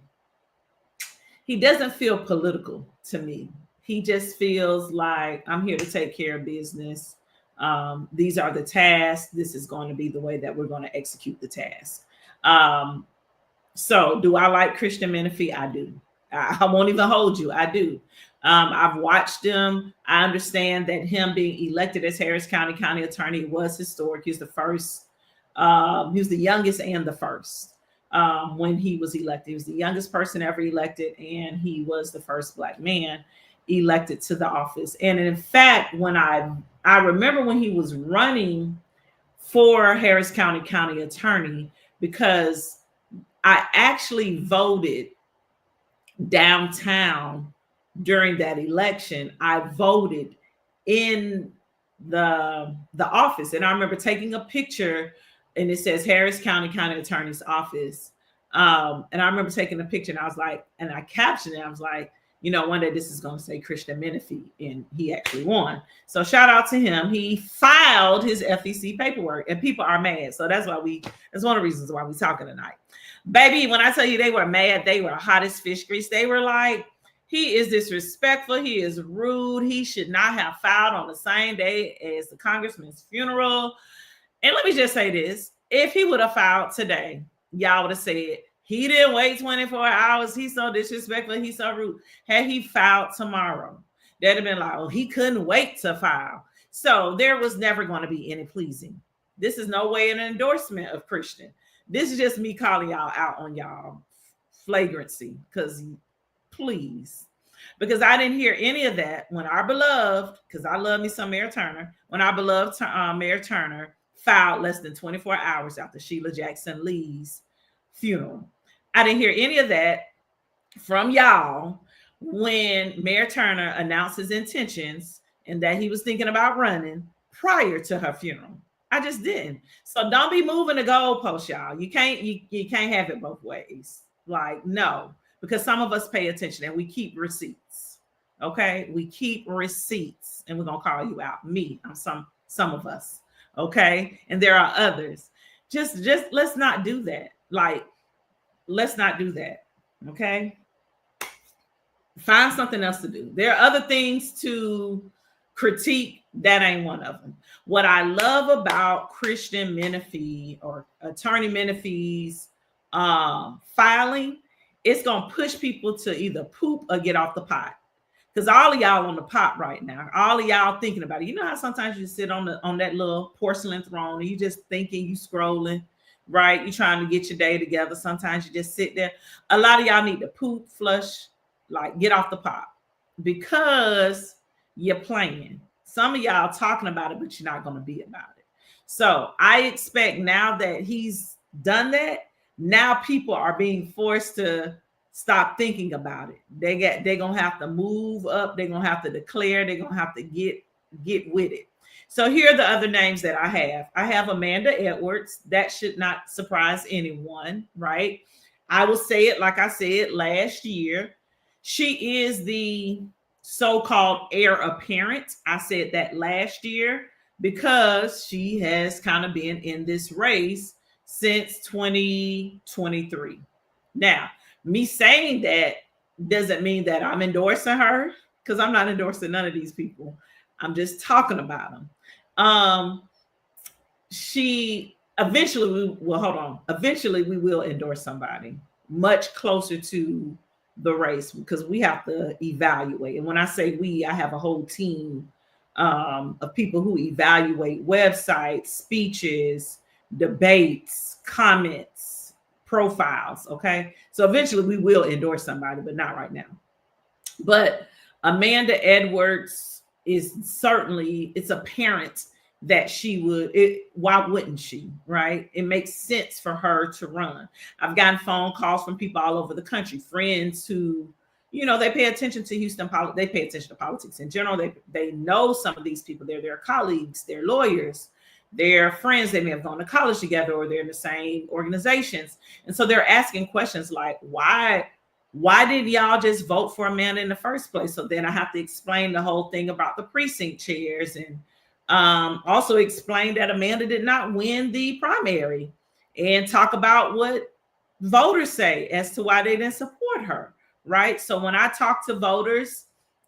feel political to me. He just feels like, I'm here to take care of business. These are the tasks. This is going to be the way that we're going to execute the task. So do I like Christian Menifee? I do. I won't even hold you. I do. I've watched him. I understand that him being elected as Harris County attorney was historic. He's the first. He was the youngest and the first when he was elected. He was the youngest person ever elected, and he was the first Black man elected to the office. And in fact, when I remember when he was running for Harris County attorney, because I actually voted downtown during that election. I voted in the office, and I remember taking a picture, and it says Harris County attorney's office. And I remember taking a picture, and I was like, and I captioned it. I was like, one day this is going to say Christian Menifee, and he actually won. So shout out to him. He filed his FEC paperwork, and people are mad. So that's one of the reasons why we're talking tonight. Baby, when I tell you they were mad, they were hot as fish grease. They were like, he is disrespectful. He is rude. He should not have filed on the same day as the congressman's funeral. And let me just say this. If he would have filed today, y'all would have said, he didn't wait 24 hours. He's so disrespectful. He's so rude. Had he filed tomorrow, they'd have been like, oh, he couldn't wait to file. So there was never going to be any pleasing. This is no way an endorsement of Christian. This is just me calling y'all out on y'all flagrancy, because please, because I didn't hear any of that when our beloved, because I love me some Mayor Turner, when our beloved Mayor Turner filed less than 24 hours after Sheila Jackson Lee's funeral. I didn't hear any of that from y'all when Mayor Turner announced his intentions and that he was thinking about running prior to her funeral. I just didn't. So don't be moving the goalposts, y'all. You can't have it both ways. Like, no, because some of us pay attention and we keep receipts. Okay, we keep receipts, and we're gonna call you out. Me, I'm some of us. Okay, and there are others. Just let's not do that. Like, let's not do that. Okay, find something else to do. There are other things to critique. That ain't one of them. What I love about Christian Menefee or Attorney Menefee's filing, it's gonna push people to either poop or get off the pot. Because all of y'all on the pot right now, all of y'all thinking about it. You know how sometimes you sit on that little porcelain throne and you just thinking, you scrolling, right? You trying to get your day together. Sometimes you just sit there. A lot of y'all need to poop, flush, like get off the pot, because you're playing. Some of y'all talking about it, but you're not going to be about it. So I expect now that he's done that, now people are being forced to stop thinking about it. They're going to have to move up. They're going to have to declare. They're going to have to get with it. So here are the other names that I have. I have Amanda Edwards. That should not surprise anyone, right? I will say it like I said last year. She is the so-called heir apparent. I said that last year because she has kind of been in this race since 2023. Now, me saying that doesn't mean that I'm endorsing her, because I'm not endorsing none of these people. I'm just talking about them. She eventually we will endorse somebody much closer to the race, because we have to evaluate. And when I say we, I have a whole team of people who evaluate websites, speeches, debates, comments, profiles. Okay, so eventually we will endorse somebody, but not right now. But Amanda Edwards is certainly, it's apparent that she would. Why wouldn't she, right? It makes sense for her to run. I've gotten phone calls from people all over the country, friends who, you know, they pay attention to Houston politics. They pay attention to politics in general. They know some of these people. They're their colleagues, they're lawyers, they're friends. They may have gone to college together, or they're in the same organizations. And so they're asking questions like, why did y'all just vote for Amanda in the first place? So then I have to explain the whole thing about the precinct chairs, and also explain that Amanda did not win the primary, and talk about what voters say as to why they didn't support her, right? So when I talked to voters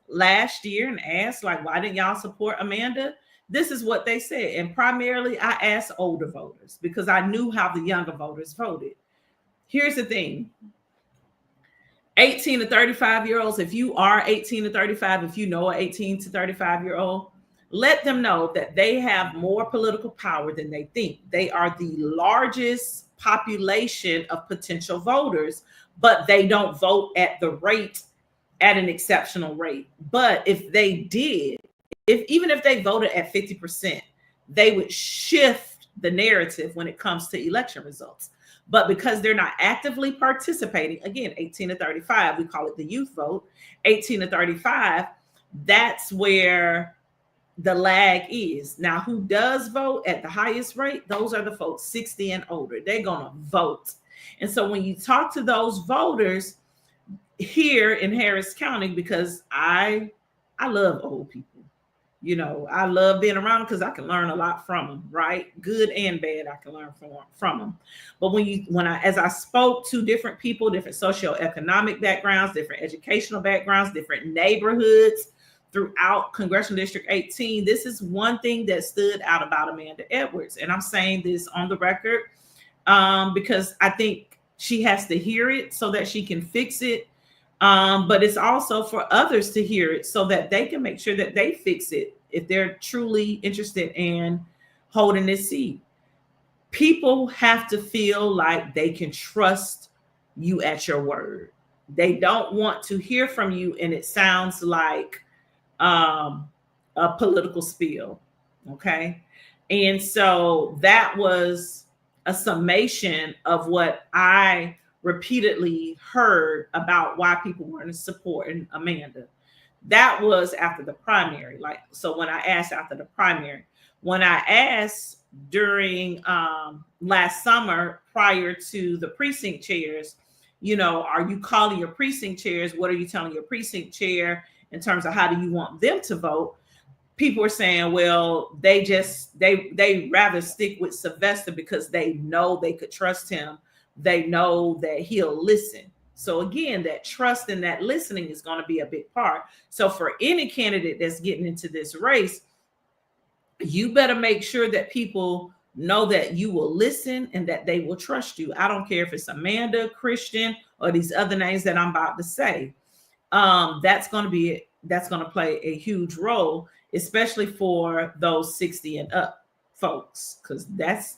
last year and asked, like, why didn't y'all support Amanda? This is what they said. And primarily I asked older voters because I knew how the younger voters voted. Here's the thing. 18 to 35-year-olds, if you are 18 to 35, if you know an 18 to 35-year-old, let them know that they have more political power than they think. They are the largest population of potential voters, but they don't vote at an exceptional rate. But if they did, even if they voted at 50%, they would shift the narrative when it comes to election results. But because they're not actively participating, again, 18 to 35, we call it the youth vote, 18 to 35, that's where the lag is. Now, who does vote at the highest rate? Those are the folks 60 and older. They're going to vote. And so when you talk to those voters here in Harris County, because I love old people. You know, I love being around them because I can learn a lot from them, right? Good and bad, I can learn from them. But as I spoke to different people, different socioeconomic backgrounds, different educational backgrounds, different neighborhoods throughout Congressional District 18, this is one thing that stood out about Amanda Edwards. And I'm saying this on the record because I think she has to hear it so that she can fix it. But it's also for others to hear it so that they can make sure that they fix it if they're truly interested in holding this seat. people have to feel like they can trust you at your word. They don't want to hear from you and it sounds like um, a political spiel. Okay. And so that was a summation of what I repeatedly heard about why people weren't supporting Amanda. That was after the primary. Like, so when I asked after the primary, when I asked during last summer prior to the precinct chairs, you know, are you calling your precinct chairs? What are you telling your precinct chair in terms of how do you want them to vote? People are saying, well, they rather stick with Sylvester because they know they could trust him. They know that he'll listen. So again, that trust and that listening is going to be a big part. So for any candidate that's getting into this race, you better make sure that people know that you will listen and that they will trust you. I don't care if it's Amanda, Christian, or these other names that I'm about to say. That's going to play a huge role, especially for those 60 and up folks, because that's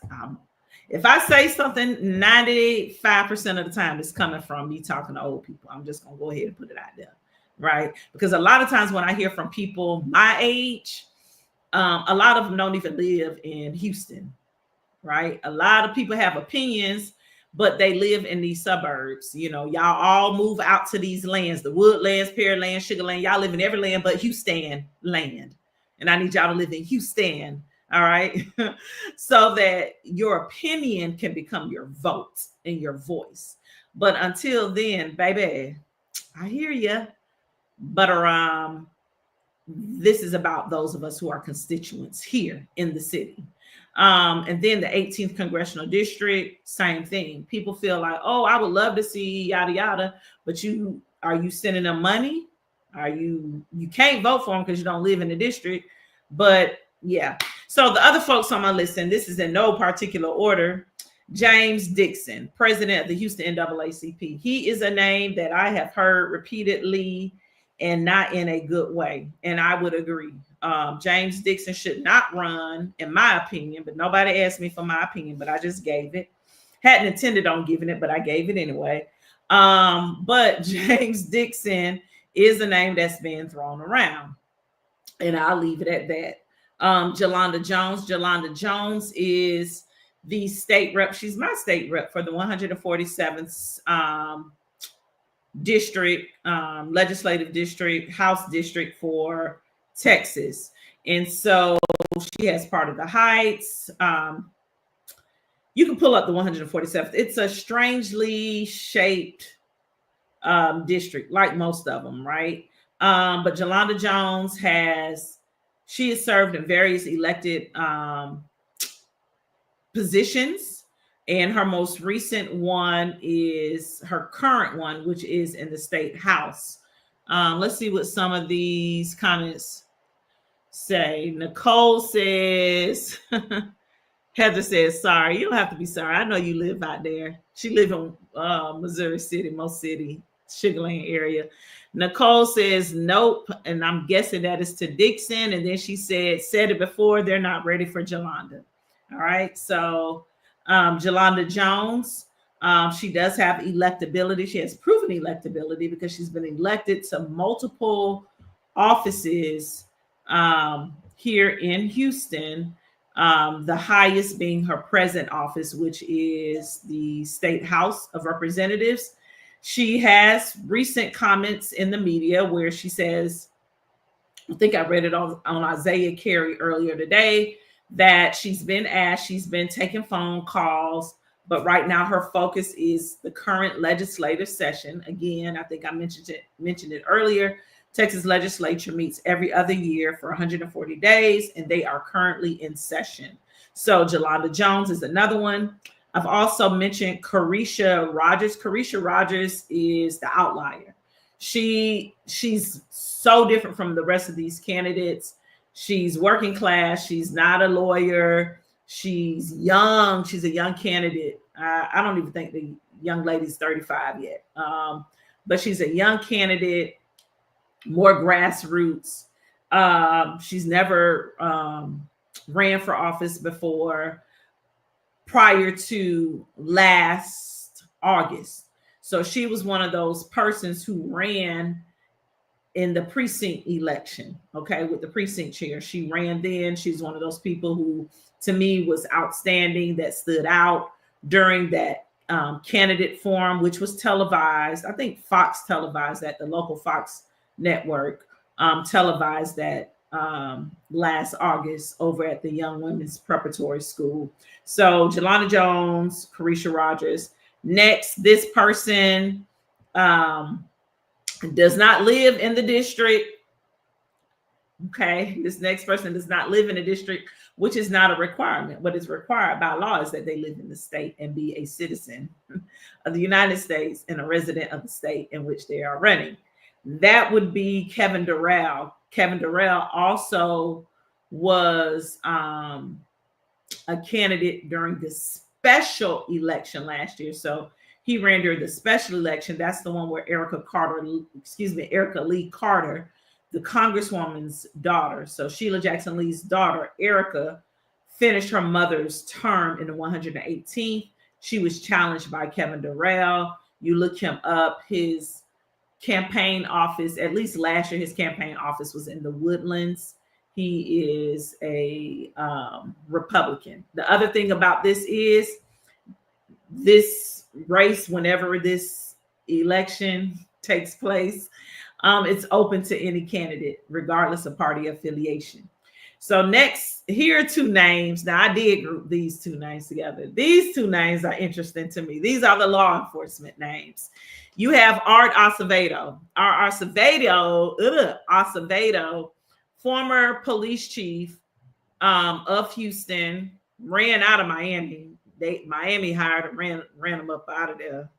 if I say something, 95% of the time it's coming from me talking to old people. I'm just gonna go ahead and put it out there, right? Because a lot of times when I hear from people my age, a lot of them don't even live in Houston, right? A lot of people have opinions, but they live in these suburbs. You know, y'all all move out to these lands, the Woodlands, Pearland, Sugarland. Y'all live in every land but Houston land. And I need y'all to live in Houston, all right? So that your opinion can become your vote and your voice. But until then, baby, I hear you. But this is about those of us who are constituents here in the city. And then the 18th congressional district, same thing. People feel like, oh, I would love to see yada yada, but are you sending them money? You can't vote for them because you don't live in the district. But yeah. So the other folks on my list, and this is in no particular order: James Dixon, president of the Houston NAACP. He is a name that I have heard repeatedly and not in a good way. And I would agree. James Dixon should not run, in my opinion, but nobody asked me for my opinion, but I just gave it. Hadn't intended on giving it, but I gave it anyway. But James Dixon is a name that's being thrown around, and I'll leave it at that. Jolanda Jones. Jolanda Jones is the state rep. She's my state rep for the 147th district, legislative district, House district for Texas. And so she has part of the Heights. You can pull up the 147th. It's a strangely shaped district, like most of them, right? But Jolanda Jones she has served in various elected positions. And her most recent one is her current one, which is in the state house. Let's see what some of these comments say. Nicole says, Heather says, sorry. You don't have to be sorry. I know you live out there. She lives in Missouri City, Most City, Sugarland area. Nicole says, nope. And I'm guessing that is to Dixon. And then she said it before, they're not ready for Jolanda. All right. So Jolanda Jones, she does have electability. She has proven electability because she's been elected to multiple offices here in Houston, the highest being her present office, which is the State House of Representatives. She has recent comments in the media where she says, I think I read it on Isaiah Carey earlier today, that she's been asked, she's been taking phone calls, but right now her focus is the current legislative session. Again, I think I mentioned it earlier. Texas legislature meets every other year for 140 days, and they are currently in session. So Jolanda Jones is another one. I've also mentioned Carisha Rogers. Carisha Rogers is the outlier. She's so different from the rest of these candidates. She's working class. She's not a lawyer. She's young. She's a young candidate. I don't even think the young lady's 35 yet. But she's a young candidate, more grassroots. She's never ran for office before. prior to last August. So she was one of those persons who ran in the precinct election, okay, with the precinct chair. She ran then. She's one of those people who, to me, was outstanding, that stood out during that candidate forum, which was televised. I think Fox televised that, the local Fox network televised that last August over at the Young Women's Preparatory School. So Jelana Jones, Carisha Rogers. Next, this person does not live in the district. Okay, this next person does not live in the district, which is not a requirement. What is required by law is that they live in the state and be a citizen of the United States and a resident of the state in which they are running. That would be Kevin Durrell. Kevin Durrell also was a candidate during the special election last year. So he ran during the special election. That's the one where Erica Lee Carter, the Congresswoman's daughter. So Sheila Jackson Lee's daughter, Erica, finished her mother's term in the 118th. She was challenged by Kevin Durrell. You look him up, his campaign office, at least last year, his campaign office was in the Woodlands. He is a Republican. The other thing about this is this race, whenever this election takes place, it's open to any candidate, regardless of party affiliation. So next, here are two names. Now, I did group these two names together. These two names are interesting to me. These are the law enforcement names. You have Art Acevedo. Acevedo, former police chief of Houston, ran out of Miami. Miami hired him, ran him up out of there.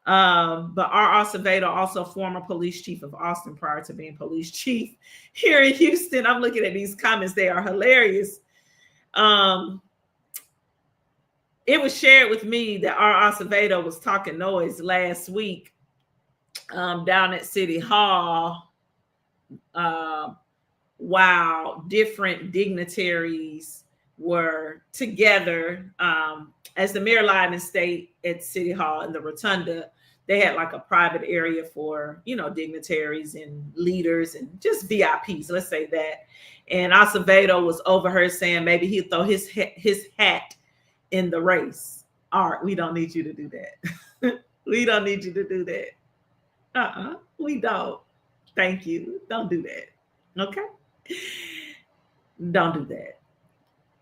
But Art Acevedo, also former police chief of Austin prior to being police chief here in Houston. I'm looking at these comments. They are hilarious. It was shared with me that Art Acevedo was talking noise last week down at City Hall while different dignitaries were together as the mayor lied and stayed at City Hall in the Rotunda. They had like a private area for, dignitaries and leaders and just VIPs, let's say that. And Acevedo was overheard saying maybe he'd throw his hat in the race. Art, we don't need you to do that. We don't need you to do that. We don't. Thank you. Don't do that. Okay? Don't do that.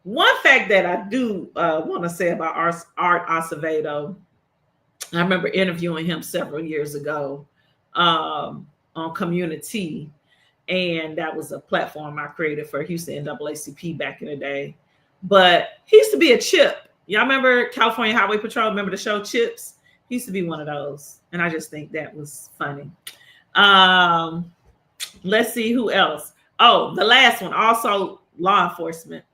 One fact that I do want to say about Art Acevedo, I remember interviewing him several years ago on Community, and that was a platform I created for Houston NAACP back in the day. But he used to be a CHIP. Y'all remember California Highway Patrol? Remember the show CHIPS? He used to be one of those, and I just think that was funny. Let's see who else. Oh, the last one, also law enforcement.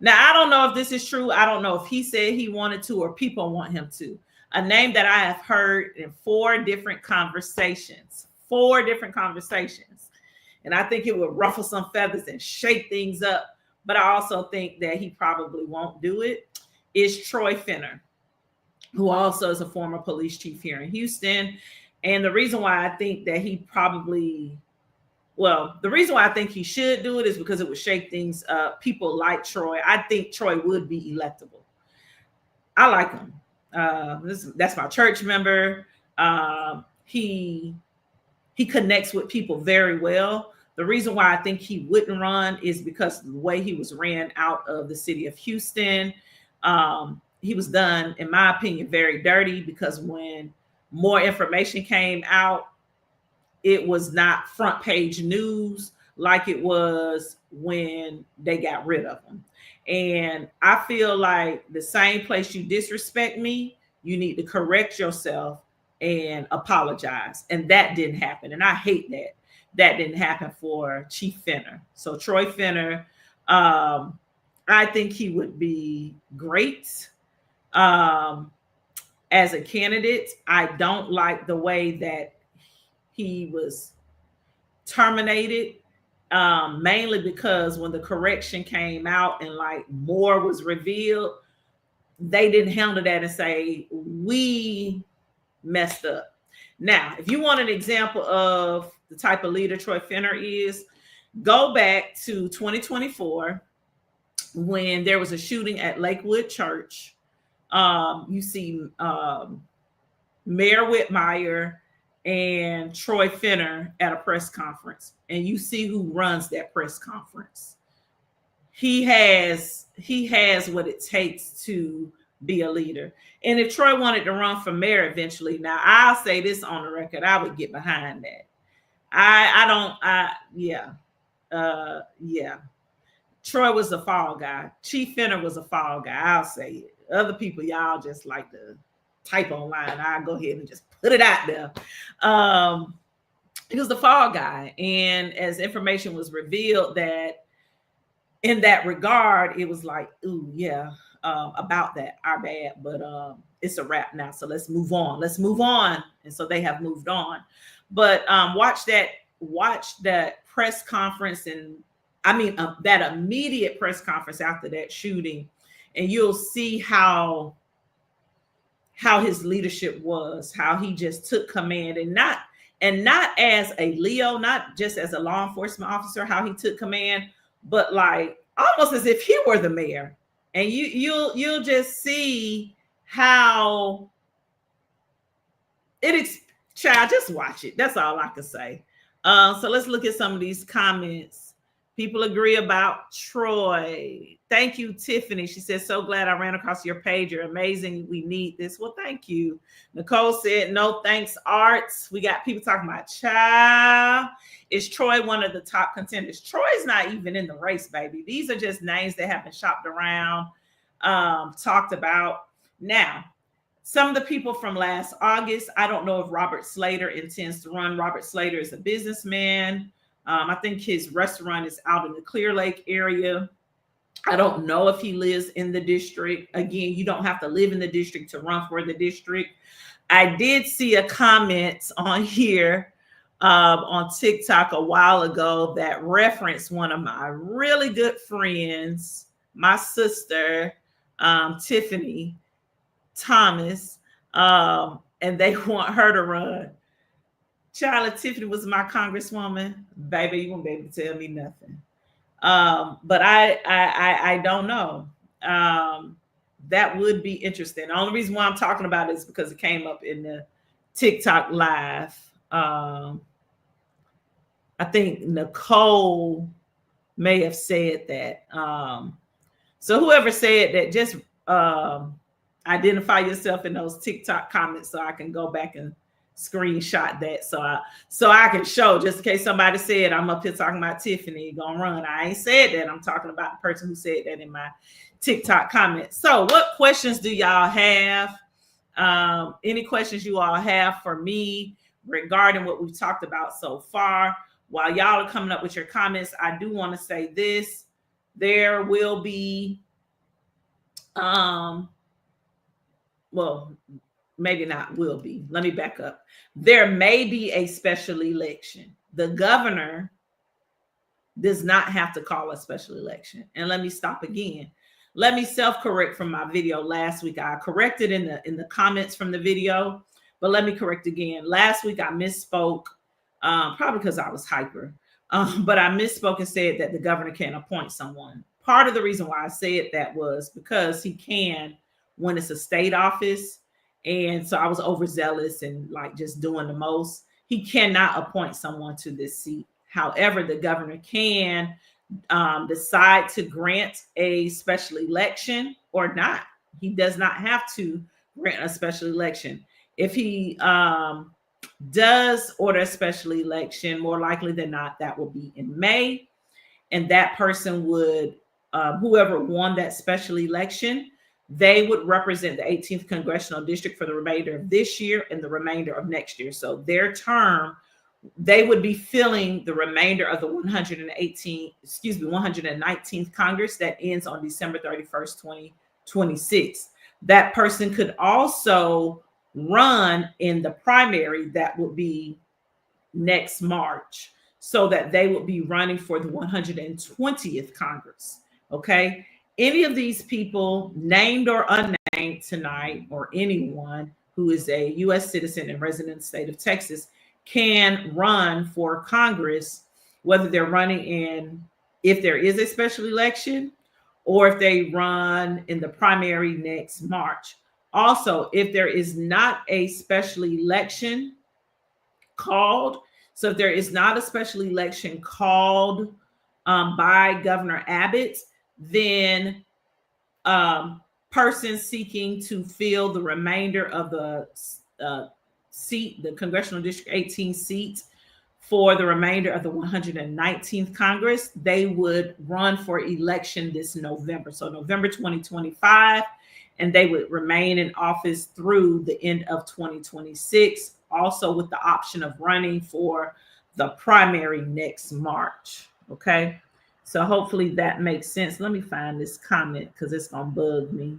Now, I don't know if this is true. I don't know if he said he wanted to or people want him to. A name that I have heard in 4 different conversations. And I think it would ruffle some feathers and shake things up. But I also think that he probably won't do it, is Troy Finner, who also is a former police chief here in Houston. And the reason why I think that the reason why I think he should do it is because it would shake things up. People like Troy. I think Troy would be electable. I like him. That's my church member. He connects with people very well. The reason why I think he wouldn't run is because the way he was ran out of the city of Houston. He was done, in my opinion, very dirty, because when more information came out, it was not front page news like it was when they got rid of him. And I feel like the same place you disrespect me, you need to correct yourself and apologize. And that didn't happen. And I hate that. That didn't happen for Chief Finner. So Troy Finner, I think he would be great as a candidate. I don't like the way that he was terminated, mainly because when the correction came out and like more was revealed, they didn't handle that and say, we messed up. Now, if you want an example of the type of leader Troy Finner is, go back to 2024 when there was a shooting at Lakewood Church. You see Mayor Whitmire and Troy Finner at a press conference, and you see who runs that press conference. He has what it takes to be a leader. And if Troy wanted to run for mayor eventually, now I'll say this on the record, I would get behind that. Yeah. Troy was a fall guy. Chief Finner was a fall guy. I'll say it. Other people, y'all just like to type online. I'll go ahead and just put it out there. He was the fall guy. And as information was revealed that in that regard, it was like, ooh, yeah, about that, our bad. But it's a wrap now. So let's move on. And so they have moved on. But watch that press conference, and I mean that immediate press conference after that shooting, and you'll see how his leadership was, how he just took command, and not as a Leo, not just as a law enforcement officer, how he took command, but like almost as if he were the mayor. And you'll just see how child, just watch it. That's all I can say. So let's look at some of these comments. People agree about Troy. Thank you, Tiffany. She says, so glad I ran across your page. You're amazing. We need this. Well, thank you. Nicole said, no thanks, Arts. We got people talking about child. Is Troy one of the top contenders? Troy's not even in the race, baby. These are just names that have been shopped around, talked about. Now, some of the people from last August, I don't know if Robert Slater intends to run. Robert Slater is a businessman. I think his restaurant is out in the Clear Lake area. I don't know if he lives in the district. Again, you don't have to live in the district to run for the district. I did see a comment on here on TikTok a while ago that referenced one of my really good friends, my sister, Tiffany Thomas, and they want her to run. Charlotte, Tiffany was my congresswoman. Baby, you won't be able to tell me nothing. But I don't know. That would be interesting. The only reason why I'm talking about it is because it came up in the TikTok live. I think Nicole may have said that. So whoever said that, just identify yourself in those TikTok comments so I can go back and screenshot that so I can show, just in case somebody said I'm up here talking about Tiffany gonna run. I ain't said that. I'm talking about the person who said that in my TikTok comments. So what questions do y'all have? Any questions you all have for me regarding what we've talked about so far? While y'all are coming up with your comments, I do want to say this. There will be well, maybe not will be. Let me back up. There may be a special election. The governor does not have to call a special election. And let me stop again. Let me self-correct from my video last week. I corrected in the comments from the video, but let me correct again. Last week I misspoke, probably because I was hyper. But I misspoke and said that the governor can appoint someone. Part of the reason why I said that was because he can when it's a state office. And so I was overzealous and like just doing the most. He cannot appoint someone to this seat. However, the governor can decide to grant a special election or not. He does not have to grant a special election. If he does order a special election, more likely than not, that will be in May. And that person would, whoever won that special election, they would represent the 18th congressional district for the remainder of this year and the remainder of next year. So their term, they would be filling the remainder of the 119th Congress that ends on December 31st, 2026. That person could also run in the primary that would be next March, so that they would be running for the 120th Congress. Okay. any of these people, named or unnamed tonight, or anyone who is a U.S. citizen and resident of the state of Texas, can run for Congress, whether they're running in, if there is a special election, or if they run in the primary next March. Also, if there is not a special election called, so if there is not a special election called by Governor Abbott, then persons seeking to fill the remainder of the seat, the Congressional District 18 seat for the remainder of the 119th Congress, they would run for election this November. So November 2025, and they would remain in office through the end of 2026, also with the option of running for the primary next March. Okay. So hopefully that makes sense. Let me find this comment because it's gonna bug me.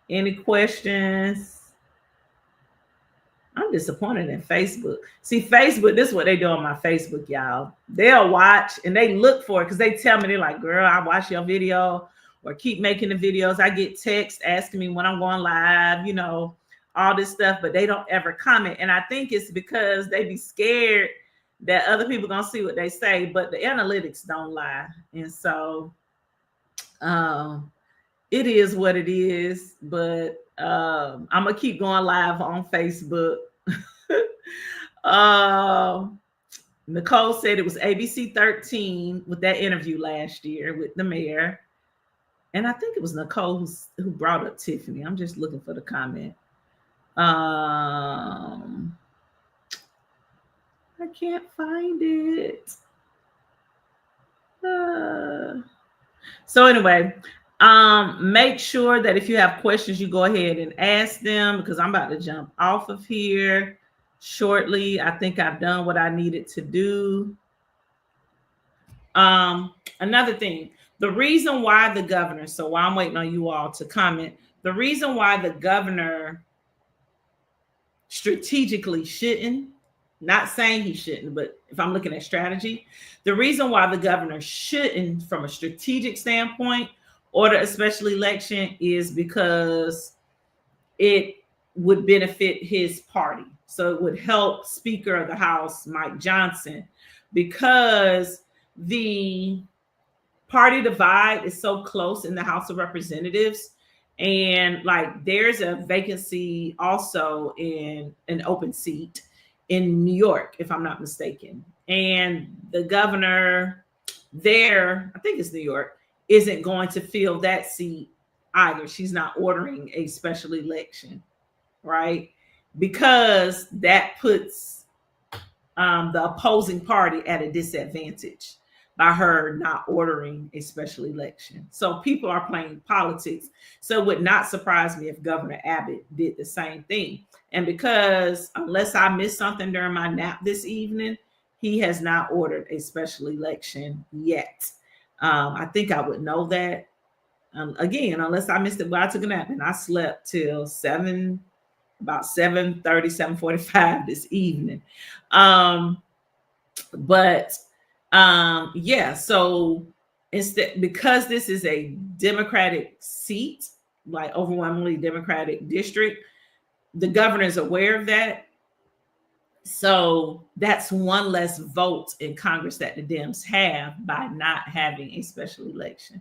Any questions? I'm disappointed in Facebook. See, Facebook, this is what they do on my Facebook, y'all. They'll watch and they look for it because they tell me, they're like, girl, I watch your video, or keep making the videos. I get texts asking me when I'm going live, you know, all this stuff, but they don't ever comment. And I think it's because they be scared that other people gonna see what they say, but the analytics don't lie. And so it is what it is, but I'm gonna keep going live on Facebook. Nicole said it was ABC 13 with that interview last year with the mayor. And I think it was Nicole who brought up Tiffany. I'm just looking for the comment. I can't find it. So anyway, make sure that if you have questions, you go ahead and ask them, because I'm about to jump off of here shortly. I think I've done what I needed to do. Another thing, the reason why the governor, so while I'm waiting on you all to comment, the reason why the governor strategically shouldn't, not saying he shouldn't, but if I'm looking at strategy, the reason why the governor shouldn't, from a strategic standpoint, order a special election is because it would benefit his party. So it would help Speaker of the House, Mike Johnson, because the party divide is so close in the House of Representatives. And like there's a vacancy also in an open seat in New York, if I'm not mistaken. And the governor there, I think it's New York, isn't going to fill that seat either. She's not ordering a special election, right? Because that puts the opposing party at a disadvantage by her not ordering a special election. So people are playing politics. So it would not surprise me if Governor Abbott did the same thing. And because unless I missed something during my nap this evening, he has not ordered a special election yet. I think I would know that. Again, unless I missed it while I took a nap, and I slept till about 7:30, 7:45 this evening. Yeah, so instead, because this is a Democratic seat, like overwhelmingly Democratic district, the governor is aware of that. So that's one less vote in Congress that the Dems have by not having a special election.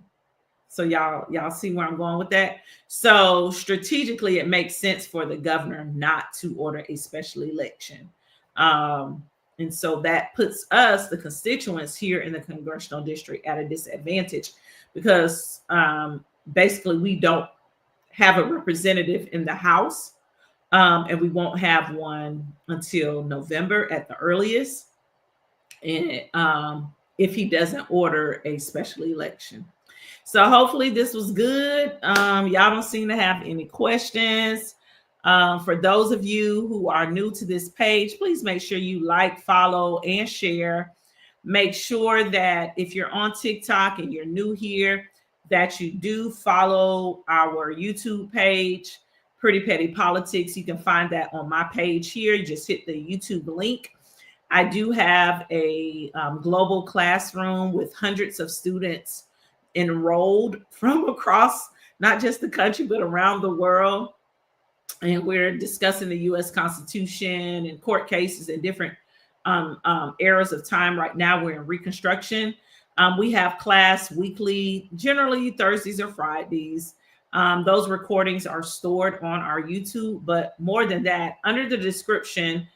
So y'all see where I'm going with that? So strategically, it makes sense for the governor not to order a special election. And so that puts us, the constituents here in the congressional district, at a disadvantage because basically we don't have a representative in the House, and we won't have one until November at the earliest, and if he doesn't order a special election. So hopefully this was good. Y'all don't seem to have any questions. For those of you who are new to this page, please make sure you like, follow, and share. Make sure that if you're on TikTok and you're new here, that you do follow our YouTube page, Pretty Petty Politics. You can find that on my page here. You just hit the YouTube link. I do have a global classroom with hundreds of students enrolled from across not just the country, but around the world. And we're discussing the U.S. Constitution and court cases and different eras of time. Right now, we're in Reconstruction. We have class weekly, generally Thursdays or Fridays. Those recordings are stored on our YouTube, but more than that, under the description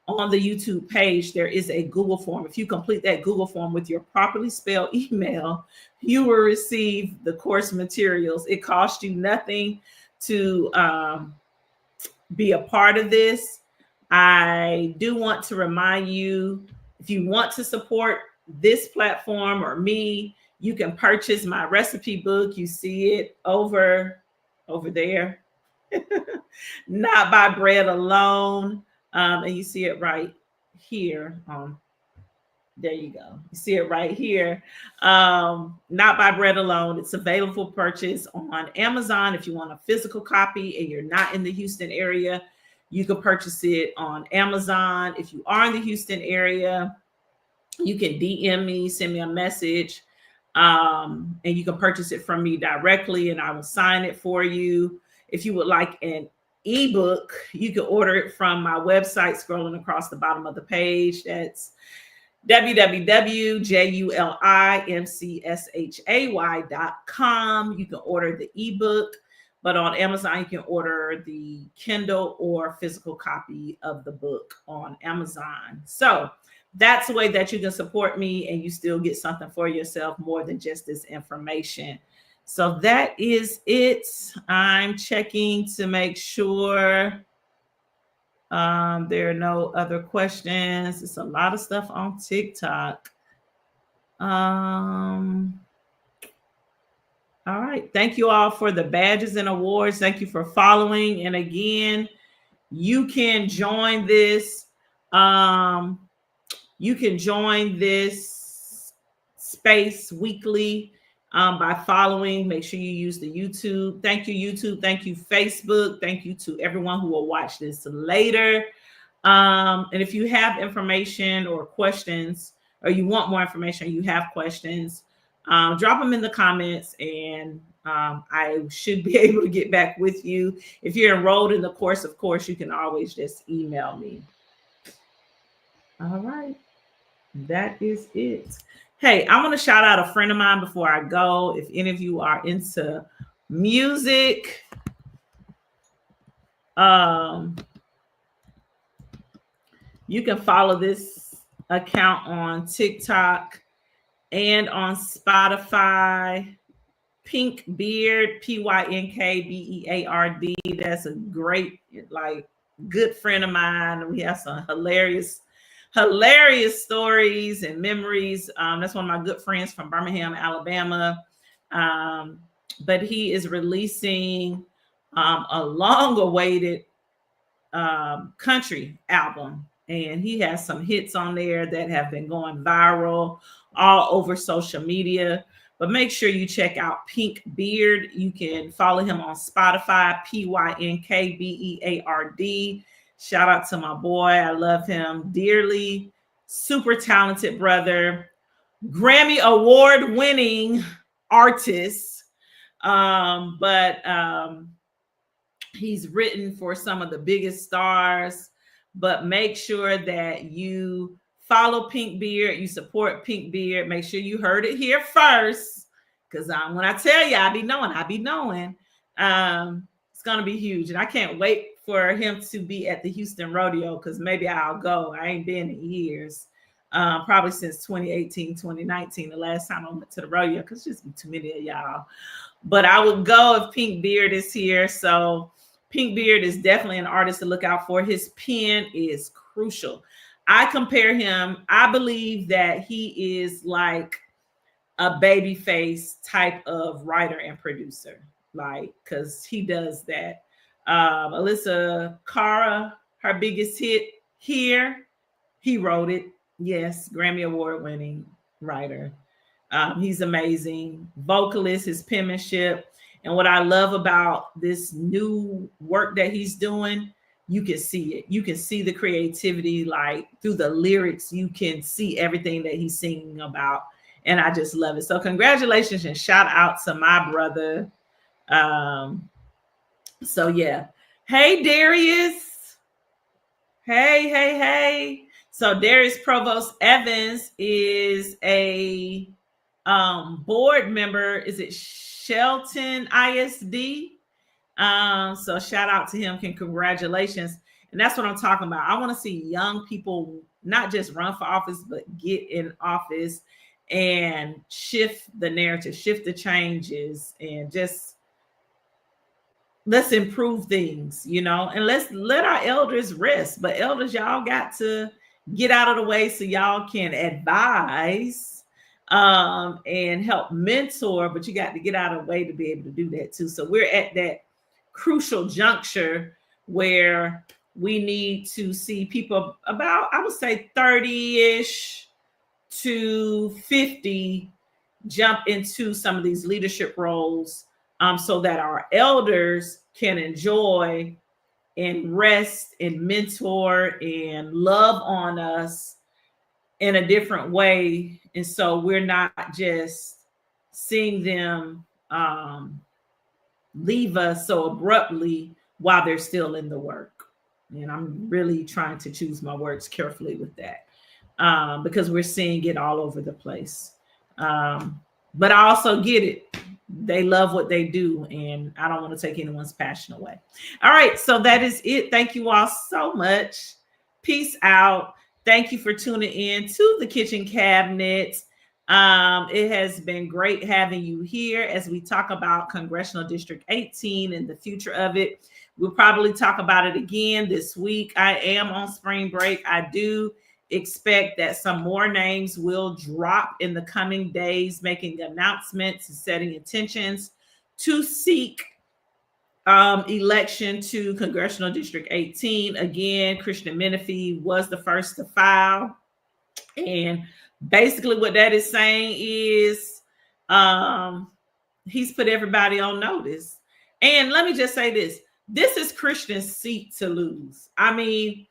on the YouTube page, there is a Google form. If you complete that Google form with your properly spelled email, you will receive the course materials. It costs you nothing to be a part of this. I do want to remind you, if you want to support this platform or me, you can purchase my recipe book. You see it over there. Not by bread alone. And you see it right here. There you go. You see it right here. Not by bread alone. It's available for purchase on Amazon. If you want a physical copy and you're not in the Houston area, you can purchase it on Amazon. If you are in the Houston area, you can DM me, send me a message, and you can purchase it from me directly, and I will sign it for you. If you would like an ebook, you can order it from my website, scrolling across the bottom of the page. That's www.julimcshay.com. You can order the ebook, but on Amazon, you can order the Kindle or physical copy of the book on Amazon. So that's the way that you can support me and you still get something for yourself more than just this information. So that is it. I'm checking to make sure there are no other questions. It's a lot of stuff on TikTok. All right. Thank you all for the badges and awards. Thank you for following. And again, you can join this. You can join this space weekly by following. Make sure you use the YouTube. Thank you, YouTube. Thank you, Facebook. Thank you to everyone who will watch this later. And if you have information or questions, or you want more information, or you have questions, drop them in the comments, and I should be able to get back with you. If you're enrolled in the course, of course, you can always just email me. All right. That is it. Hey, I want to shout out a friend of mine before I go. If any of you are into music, you can follow this account on TikTok and on Spotify. Pink Beard, PYNKBEARD. That's a great, good friend of mine. We have some hilarious stories and memories. That's one of my good friends from Birmingham, Alabama. But he is releasing a long-awaited country album, and he has some hits on there that have been going viral all over social media. But make sure you check out Pink Beard. You can follow him on Spotify, PYNKBEARD. Shout out to my boy. I love him dearly. Super talented brother. Grammy Award winning artist. But he's written for some of the biggest stars. But make sure that you follow Pink Beard. You support Pink Beard. Make sure you heard it here first. Because when I tell you, I be knowing. It's going to be huge. And I can't wait for him to be at the Houston Rodeo, because maybe I'll go. I ain't been in years. Probably since 2018, 2019, the last time I went to the rodeo, because there's just too many of y'all. But I would go if Pink Beard is here. So Pink Beard is definitely an artist to look out for. His pen is crucial. I compare him. I believe that he is like a Babyface type of writer and producer, because he does that. Alyssa Cara, her biggest hit here, he wrote it. Yes, Grammy Award winning writer. He's amazing. Vocalist, his penmanship. And what I love about this new work that he's doing, you can see it. You can see the creativity, through the lyrics. You can see everything that he's singing about. And I just love it. So congratulations and shout out to my brother. So yeah. Hey, Darius. Hey. So Darius Provost Evans is a board member. Is it Shelton ISD? So shout out to him and congratulations. And that's what I'm talking about. I want to see young people not just run for office, but get in office and shift the narrative, shift the changes, and just let's improve things, and let's let our elders rest. But elders, y'all got to get out of the way so y'all can advise and help mentor, but you got to get out of the way to be able to do that too. So we're at that crucial juncture where we need to see people about, I would say 30-ish to 50 jump into some of these leadership roles, so that our elders can enjoy and rest and mentor and love on us in a different way. And so we're not just seeing them leave us so abruptly while they're still in the work. And I'm really trying to choose my words carefully with that, because we're seeing it all over the place. But I also get it. They love what they do, and I don't want to take anyone's passion away. All right, so that is it. Thank you all so much. Peace out. Thank you for tuning in to the Kitchen Cabinet. It has been great having you here as we talk about Congressional District 18 and the future of it. We'll probably talk about it again this week. I am on spring break. I do expect that some more names will drop in the coming days, making announcements and setting intentions to seek election to Congressional District 18. Again, Christian Menifee was the first to file. And basically what that is saying is he's put everybody on notice. And let me just say this. This is Christian's seat to lose. I mean,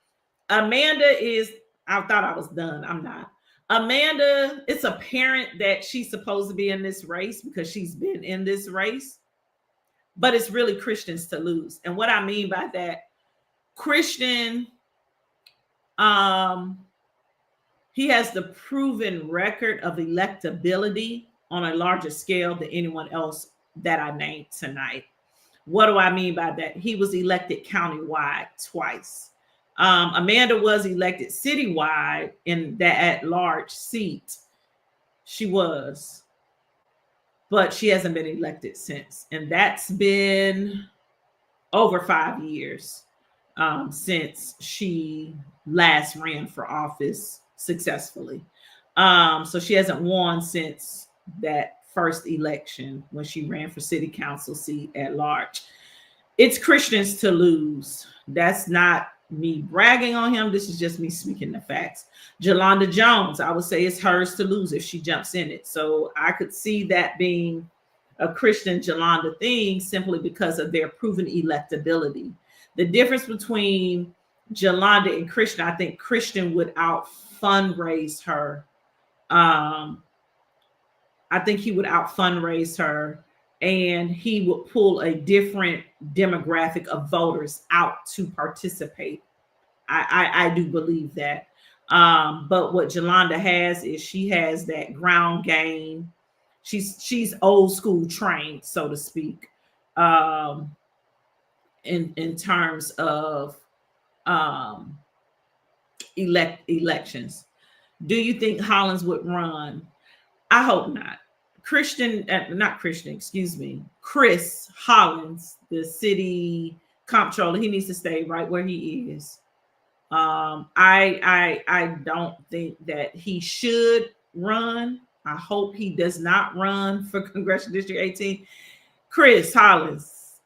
Amanda is, I thought I was done. I'm not. Amanda, it's apparent that she's supposed to be in this race because she's been in this race, but it's really Christian's to lose. And what I mean by that, Christian, he has the proven record of electability on a larger scale than anyone else that I named tonight. What do I mean by that? He was elected countywide twice. Amanda was elected citywide in that at-large seat. She was, but she hasn't been elected since. And that's been over 5 years since she last ran for office successfully. So she hasn't won since that first election when she ran for city council seat at large. It's Christians to lose. That's not me bragging on him. This is just me speaking the facts. Jolanda Jones, I would say it's hers to lose if she jumps in it. So I could see that being a Christian Jolanda thing simply because of their proven electability. The difference between Jolanda and Christian, I think Christian would out fundraise her. I think he would out fundraise her, and he would pull a different demographic of voters out to participate. I do believe that. But what Jolanda has is she has that ground game. She's old school trained, so to speak, in terms of elections. Do you think Hollins would run? I hope not. Chris Hollins, the city comptroller, he needs to stay right where he is. I don't think that he should run. I hope he does not run for Congressional District 18. Chris Hollins,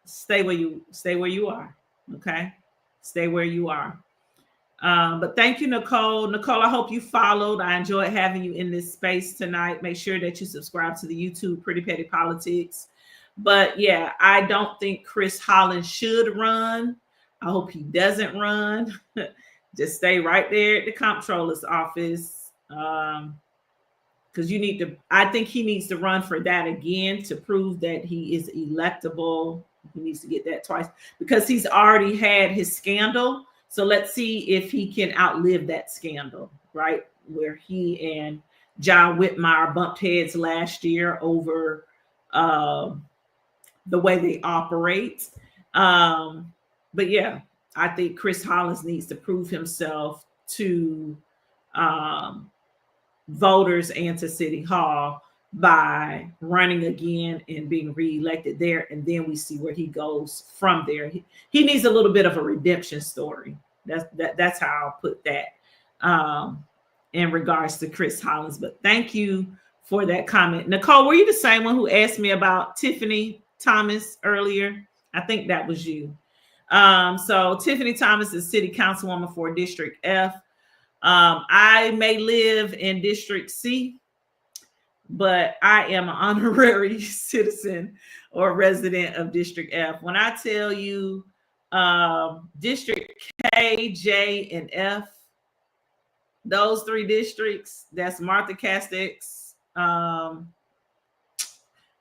stay where you are. Okay, stay where you are. But thank you, Nicole. Nicole, I hope you followed. I enjoyed having you in this space tonight. Make sure that you subscribe to the YouTube Pretty Petty Politics. But yeah, I don't think Chris Hollins should run. I hope he doesn't run. Just stay right there at the comptroller's office, because because I think he needs to run for that again to prove that he is electable. He needs to get that twice because he's already had his scandal. So let's see if he can outlive that scandal, right? Where he and John Whitmire bumped heads last year over the way they operate. But yeah, I think Chris Hollins needs to prove himself to voters and to City Hall by running again and being reelected there. And then we see where he goes from there. He needs a little bit of a redemption story. That's how I'll put that in regards to Chris Hollins. But thank you for that comment. Nicole, were you the same one who asked me about Tiffany Thomas earlier? I think that was you. So Tiffany Thomas is city councilwoman for District F. I may live in District C, but I am an honorary citizen or resident of District F. When I tell you District K, J, and F, those three districts, that's Martha Castex,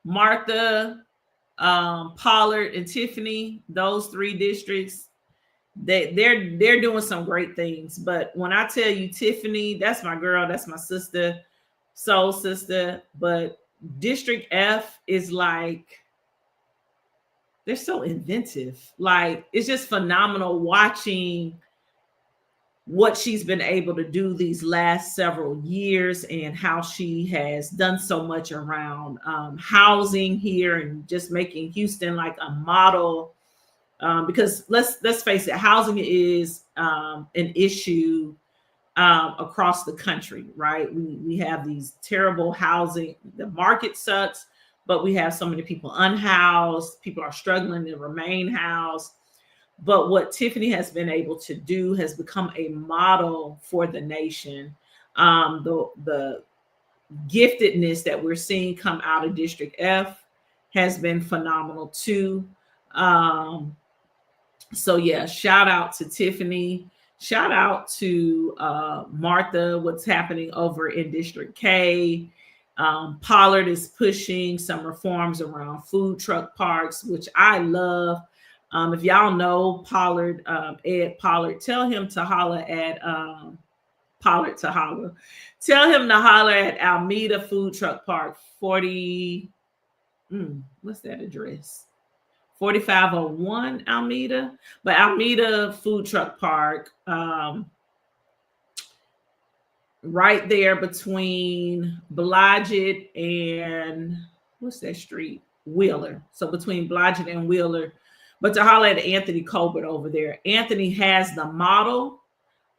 Martha, Pollard, and Tiffany, those three districts, they're doing some great things. But when I tell you Tiffany, that's my girl, that's my sister, soul sister. But District F is like, they're so inventive. Like, it's just phenomenal watching what she's been able to do these last several years and how she has done so much around housing here and just making Houston like a model. Because let's face it, housing is an issue across the country, right? We have these terrible housing. The market sucks, but we have so many people unhoused. People are struggling to remain housed. But what Tiffany has been able to do has become a model for the nation. The giftedness that we're seeing come out of District F has been phenomenal too. So yeah, shout out to Tiffany. Shout out to Martha, what's happening over in District K. Pollard is pushing some reforms around food truck parks, which I love. If y'all know Pollard, Ed Pollard, tell him to holler at Pollard to holler. Tell him to holler at Almeda Food Truck Park, 40. What's that address? 4501 Almeda. But Almeda Food Truck Park, right there between Blodgett and what's that street? Wheeler. So between Blodgett and Wheeler. But to holler at Anthony Colbert over there, Anthony has the model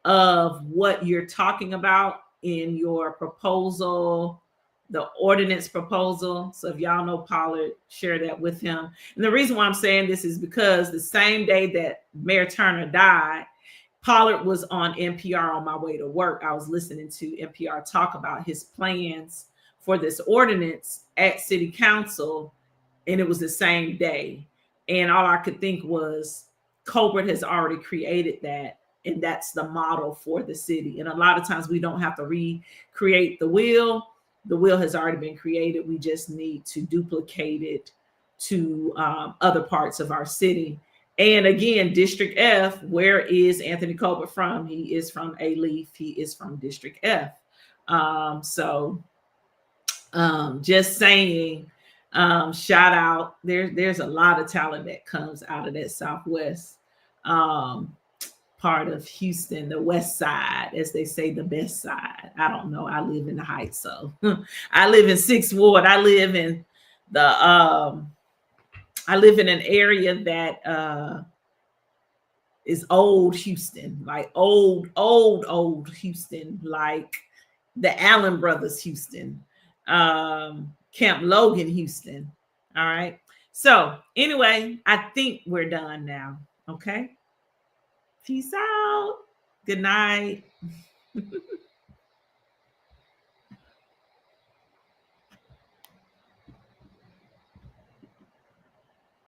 of what you're talking about in your proposal, the ordinance proposal. So if y'all know Pollard, share that with him. And the reason why I'm saying this is because the same day that Mayor Turner died, Pollard was on NPR on my way to work. I was listening to NPR talk about his plans for this ordinance at City Council, and it was the same day. And all I could think was Colbert has already created that, and that's the model for the city. And a lot of times we don't have to recreate the wheel. The wheel has already been created. We just need to duplicate it to other parts of our city. And again, District F, where is Anthony Colbert from? He is from Alief. He is from District F. Just saying, shout out. There's a lot of talent that comes out of that Southwest part of Houston, the West Side, as they say, the best side. I don't know. I live in the Heights, so I live in 6th Ward. I live in an area that is old Houston, like old Houston, like the Allen Brothers Houston, Camp Logan Houston. All right. So anyway, I think we're done now. Okay. Peace out. Good night.